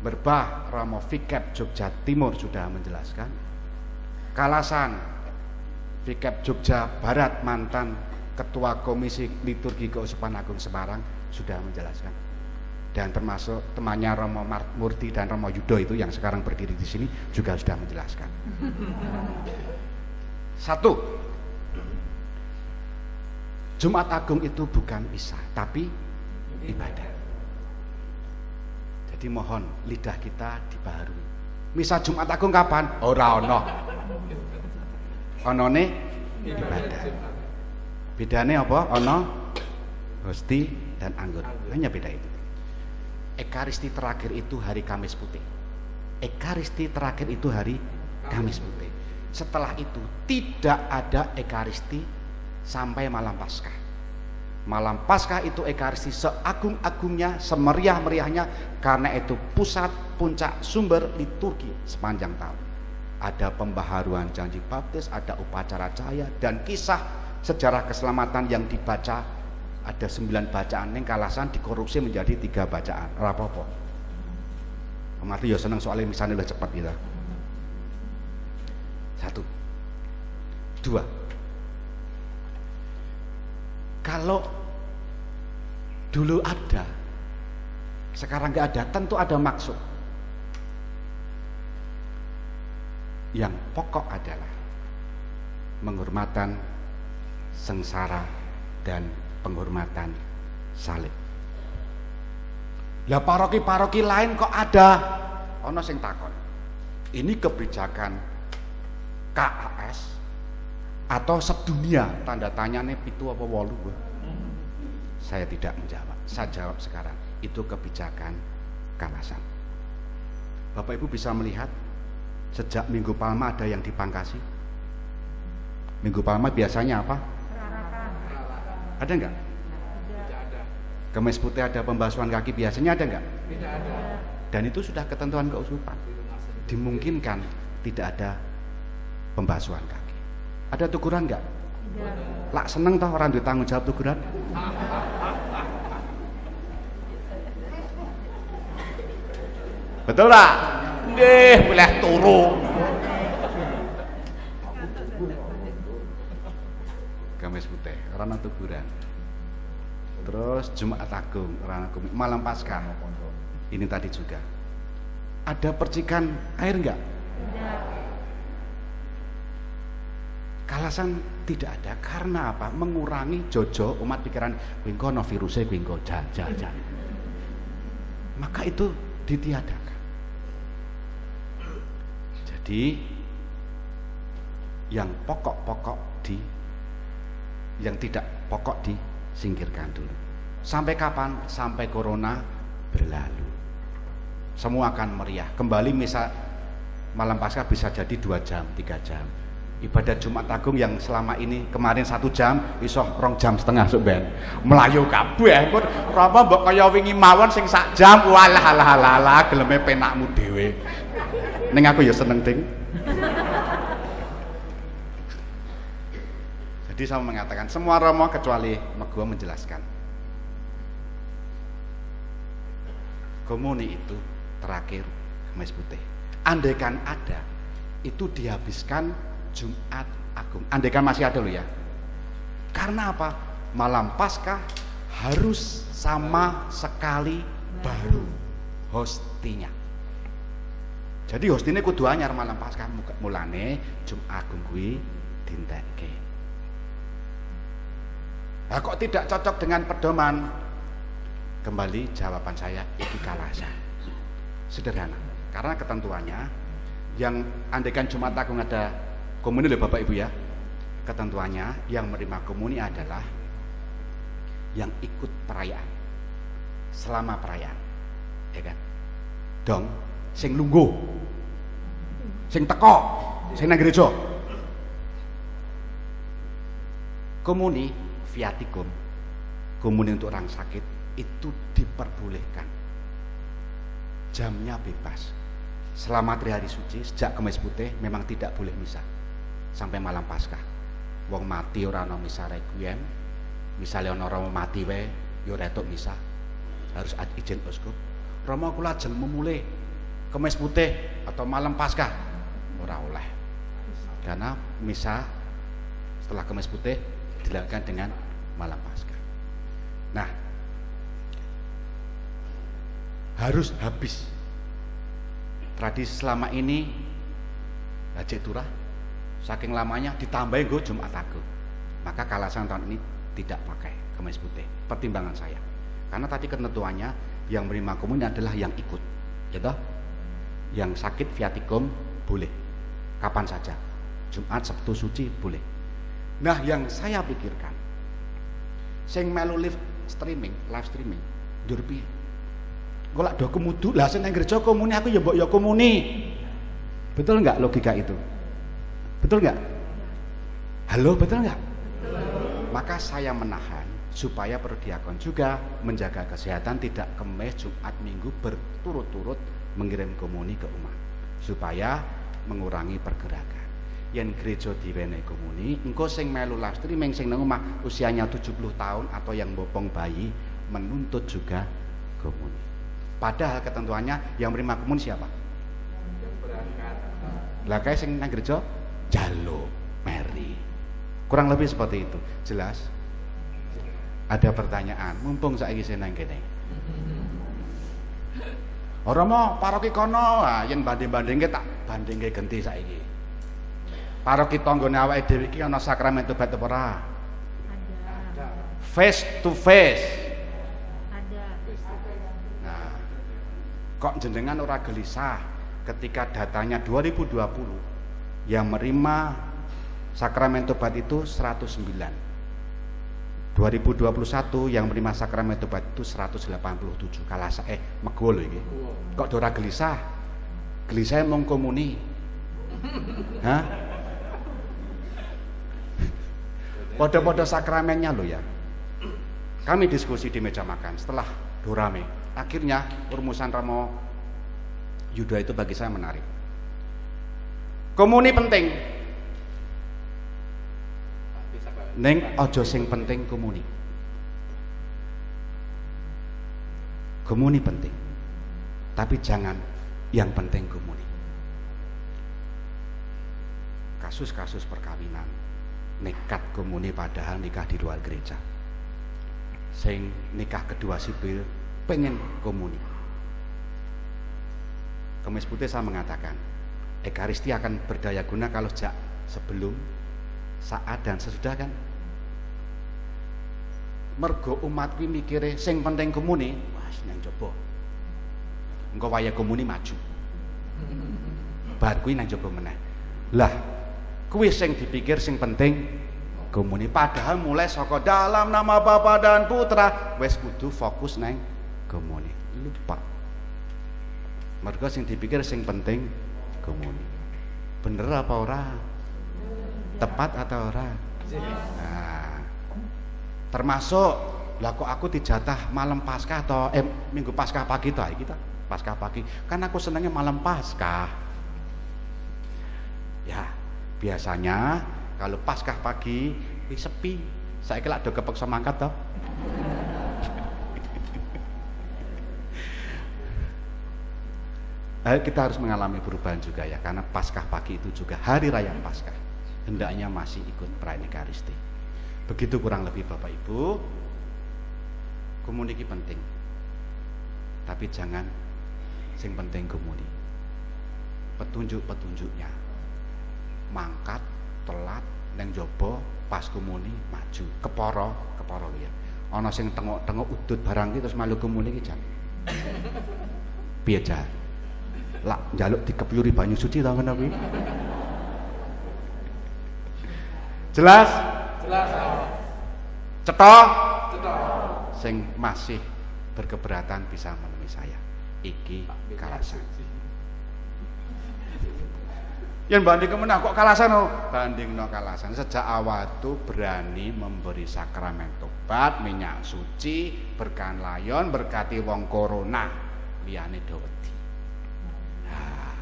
Merbah Romo Vikep Jogja Timur sudah menjelaskan. Kalasan Vikep Jogja Barat mantan Ketua Komisi Liturgi Keuskupan Agung Semarang sudah menjelaskan. Dan termasuk temannya Romo Murti dan Romo Yudo itu yang sekarang berdiri di sini juga sudah menjelaskan. Satu, Jumat Agung itu bukan misa, tapi ibadah. Jadi mohon lidah kita dibaharui. Misa Jumat Agung kapan? Ora ono. Onone ibadah. Bedane apa? Ono hosti dan anggur. Hanya beda itu. Ekaristi terakhir itu hari Kamis Putih. Ekaristi terakhir itu hari Kamis Putih. Setelah itu tidak ada ekaristi sampai malam Paskah. Malam Paskah itu ekaristi seagung-agungnya, semeriah-meriahnya, karena itu pusat puncak sumber liturgi sepanjang tahun. Ada pembaharuan janji baptis, ada upacara cahaya, dan kisah sejarah keselamatan yang dibaca. Ada 9 bacaan yang Kalasan dikorupsi menjadi 3 bacaan. Ora apa-apa. Mati ya seneng soalnya misalnya udah cepat gitu. 1. 2. Kalau dulu ada, sekarang nggak ada, tentu ada maksud. Yang pokok adalah penghormatan sengsara dan penghormatan salib. Lah paroki-paroki lain kok ada? Ono sing takon. Ini kebijakan KAS atau sedunia? Tanda tanyanya 7 apa 8? Saya tidak menjawab. Saya jawab sekarang. Itu kebijakan Kalasan. Bapak Ibu bisa melihat sejak Minggu Palma ada yang dipangkasi. Minggu Palma biasanya apa? Ada enggak? Tidak ada. Kemis putih ada pembasuhan kaki biasanya ada enggak? Tidak ada. Dan itu sudah ketentuan keuskupan. Dimungkinkan tidak ada pembasuhan kaki. Ada teguran enggak? Tidak. Lak seneng toh orang duwe tanggung jawab teguran. Betul tak? Nggih, boleh turu. Kamis putih, orang teguran. Terus Jumat Agung, orang malam Paskah. Ini tadi juga. Ada percikan air enggak? Tidak. Kalasan tidak ada karena apa? Mengurangi jojo umat pikiran kuwi kono virusnya kuwi engko jan. Maka itu ditiadakan. Jadi yang pokok-pokok yang tidak pokok disingkirkan dulu. Sampai kapan? Sampai corona berlalu. Semua akan meriah. Kembali misal malam Paskah bisa jadi 2 jam, 3 jam. Ibadat Jumat Agung yang selama ini kemarin 1 jam, iso 2 jam setengah sok ben. Melayu kabeh pun rama mbok kaya wingi mawon sing 1 jam. Walah geleme penakmu dhewe. Ning aku ya seneng ding. Jadi saya mengatakan semua romo kecuali Megua menjelaskan. Komuni itu terakhir Kemis Putih. Andaikan ada, itu dihabiskan Jumat Agung. Andaikan masih ada loh ya. Karena apa? Malam Paskah harus sama sekali baru hostinya. Jadi hostine kudu anyar malam Paskah, mulane Jumat Agung kuwi dintekke. Nah, kok tidak cocok dengan pedoman? Kembali jawaban saya, iki Kalasan. Sederhana, karena ketentuannya yang andaikan Jumat Agung ada komuni loh Bapak Ibu ya. Ketentuannya yang menerima komuni adalah yang ikut perayaan selama perayaan, ya kan? Dong, sing lungguh, sing teko, sing nang gereja. Komuni viatikum, komuni untuk orang sakit itu diperbolehkan. Jamnya bebas. Selama 3 hari suci sejak Kemis Putih memang tidak boleh misa sampai malam Paskah. Wong mati ora ana misa requiem. Misale ana romo mati wae ya ora entuk misa. Harus izin uskup. Romo kula ajeng memulih Kemis Putih atau malam Paskah ora oleh. Karena misa setelah Kemis Putih dilakukan dengan malam Paskah. Nah, harus habis. Tradisi selama ini Hajik Turah saking lamanya ditambahin go Jumat Agung. Maka Kalasan tahun ini tidak pakai Kemis Putih. Pertimbangan saya. Karena tadi ketentuannya yang menerima komuni adalah yang ikut. Ya, yang sakit viatikum boleh. Kapan saja. Jumat, Sabtu suci boleh. Nah, yang saya pikirkan sing melu live streaming, ndur piye? Golek do kemudu lah sing nang gereja komuni aku ya mbok ya komuni. Betul enggak logika itu? Betul enggak? Halo, betul enggak? Betul. Maka saya menahan supaya perdiakon juga menjaga kesehatan, tidak Kemis, Jumat, Minggu berturut-turut mengirim komuni ke umat supaya mengurangi pergerakan. Yen gereja diwenehi komuni, engko sing melu live streaming sing nang omah usianya 70 tahun atau yang bopong bayi menuntut juga komuni. Padahal ketentuannya yang menerima komuni siapa? Lah kae sing nang gereja jalo meri. Kurang lebih seperti itu. Jelas? Ada pertanyaan, mumpung saiki sing nang kene. Ora mau paroki kono, yen banding-bandingke tak bandingke genti saiki. Paroki tanggane awake dhewe iki ana sakramen tobat apa ora? Ada. face to face. Ada. Nah, kok jenengan ora gelisah ketika datanya 2020 yang menerima sakramen tobat itu 109. 2021 yang menerima sakramen tobat itu 187. Kalasa mego lho iki. Kok ora gelisah? Gelisah mung komuni. Hah? Podo-podo sakramennya lo ya. Kami diskusi di meja makan setelah dorame. Akhirnya rumusan Romo Yuda itu bagi saya menarik. Komuni penting. Neng ojo sing penting komuni. Komuni penting. Tapi jangan yang penting komuni. Kasus-kasus perkawinan nekat komuni padahal nikah di luar gereja. Sing nikah kedua sipil pengen komuni. Kemis Putih saya mengatakan Ekaristi akan berdaya guna kalau sebelum, saat dan sesudah kan. Mergo umat kuwi mikire sing penting komuni, wah nang jaba. Engko waya komuni maju. Bar kuwi nang jaba meneh. Lah, kuwi sing dipikir sing penting komuni padahal mulai saka dalam nama Bapa dan Putra wis kudu fokus nang komuni. Lupa. Mergo sing dipikir sing penting komuni. Bener apa ora? Tepat atau ora? Nah, termasuk lah kok aku dijatah malam Paskah atau minggu Paskah pagi toh kita Paskah pagi kan aku senangnya malam Paskah ya. Biasanya kalau Paskah pagi sepi, saya kira ada kepeksa mangkat toh. Kita harus mengalami perubahan juga ya, karena Paskah pagi itu juga hari raya Paskah, hendaknya masih ikut perayaan Ekaristi. Begitu kurang lebih Bapak Ibu. Komuniki penting, tapi jangan sing penting komuni. Petunjuk-petunjuknya mangkat, telat, neng jobo, pas komuni maju, keporo ya. Ana sing tengok-tengok udut barang iki terus malu komuni iki jan. Piye jan? Lah njaluk dikepyuri banyu suci ta ngono kuwi. Jelas? Jelas. Cetok? Cetok. Sing masih berkeberatan bisa menemui saya. Iki Kalasan. Yang banding kemenang kok Kalasan oh? Banding no Kalasan. Sejak awal itu berani memberi sakramen tobat, minyak suci, berkah layon, berkati wong corona, liyane do wedi. Nah,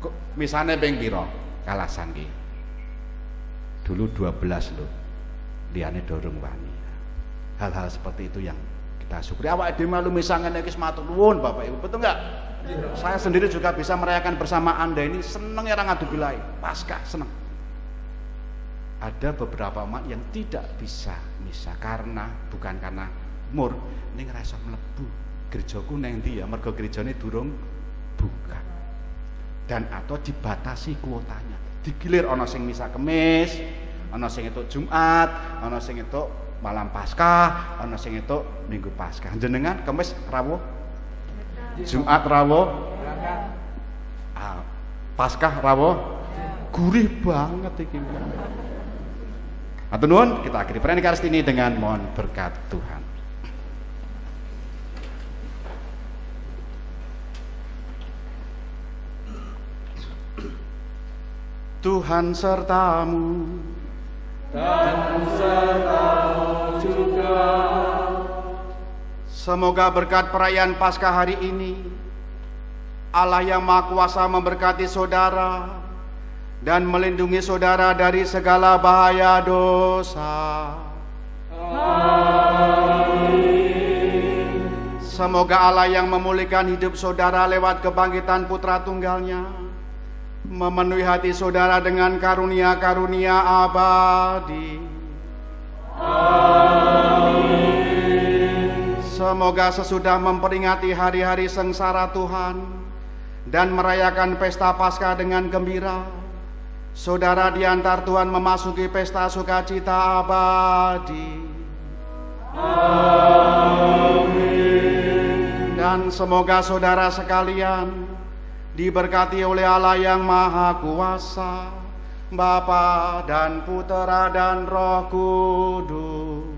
kok misalnya ping pira Kalasan ki? Dulu 12 loh, liyane dorong wani. Hal-hal seperti itu yang kita syukuri. Awak dhewe malu misangan iki matur nuwun Bapak Ibu, betul enggak? Saya sendiri juga bisa merayakan bersama Anda ini, seneng ya ngadu bilai Paskah, seneng. Ada beberapa umat yang tidak bisa misa bukan karena umur, ning ora iso mlebu gerejaku nang ndi ya, mergo gerejane durung buka. Dan atau dibatasi kuotanya. Digilir ana sing misa Kemis, ana sing entuk Jumat, ana sing entuk malam Paskah, ana sing entuk Minggu Paskah. Jenengan Kemis rawuh, Jumat rawuh, Paskah rawuh, gurih banget iki. Matur nuwun, kita akhiri perayaan Ekaristi ini dengan mohon berkat Tuhan. Tuhan sertamu Dan sertamu juga. Semoga berkat perayaan Paskah hari ini Allah yang Maha Kuasa memberkati saudara dan melindungi saudara dari segala bahaya dosa. Amin. Semoga Allah yang memulihkan hidup saudara lewat kebangkitan Putra Tunggalnya memenuhi hati saudara dengan karunia-karunia abadi. Amin. Semoga sesudah memperingati hari-hari sengsara Tuhan dan merayakan pesta Paskah dengan gembira, saudara diantar Tuhan memasuki pesta sukacita abadi. Dan semoga saudara sekalian diberkati oleh Allah yang Maha Kuasa, Bapa dan Putera dan Roh Kudus.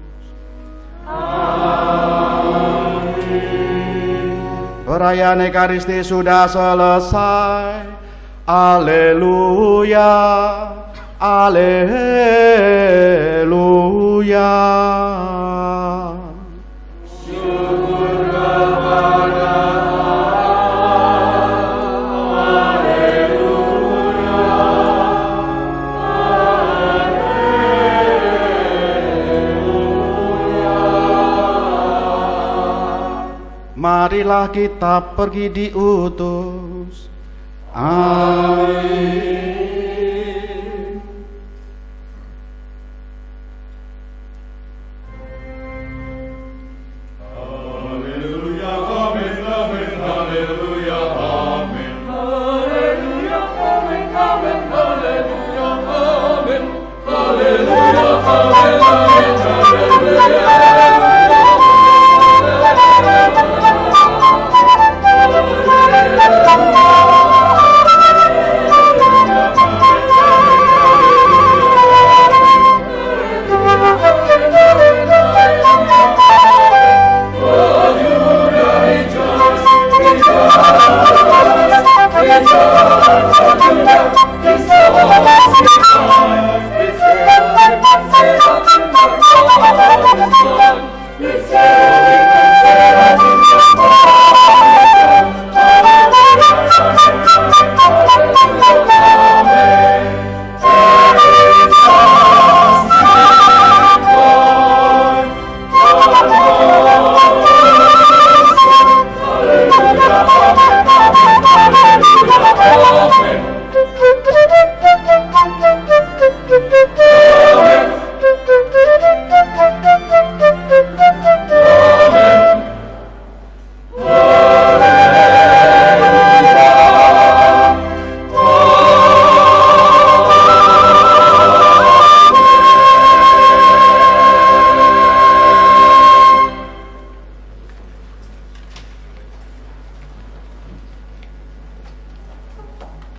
Perayaan Ekaristi sudah selesai. Haleluya, haleluya. Marilah kita pergi diutus. Amin.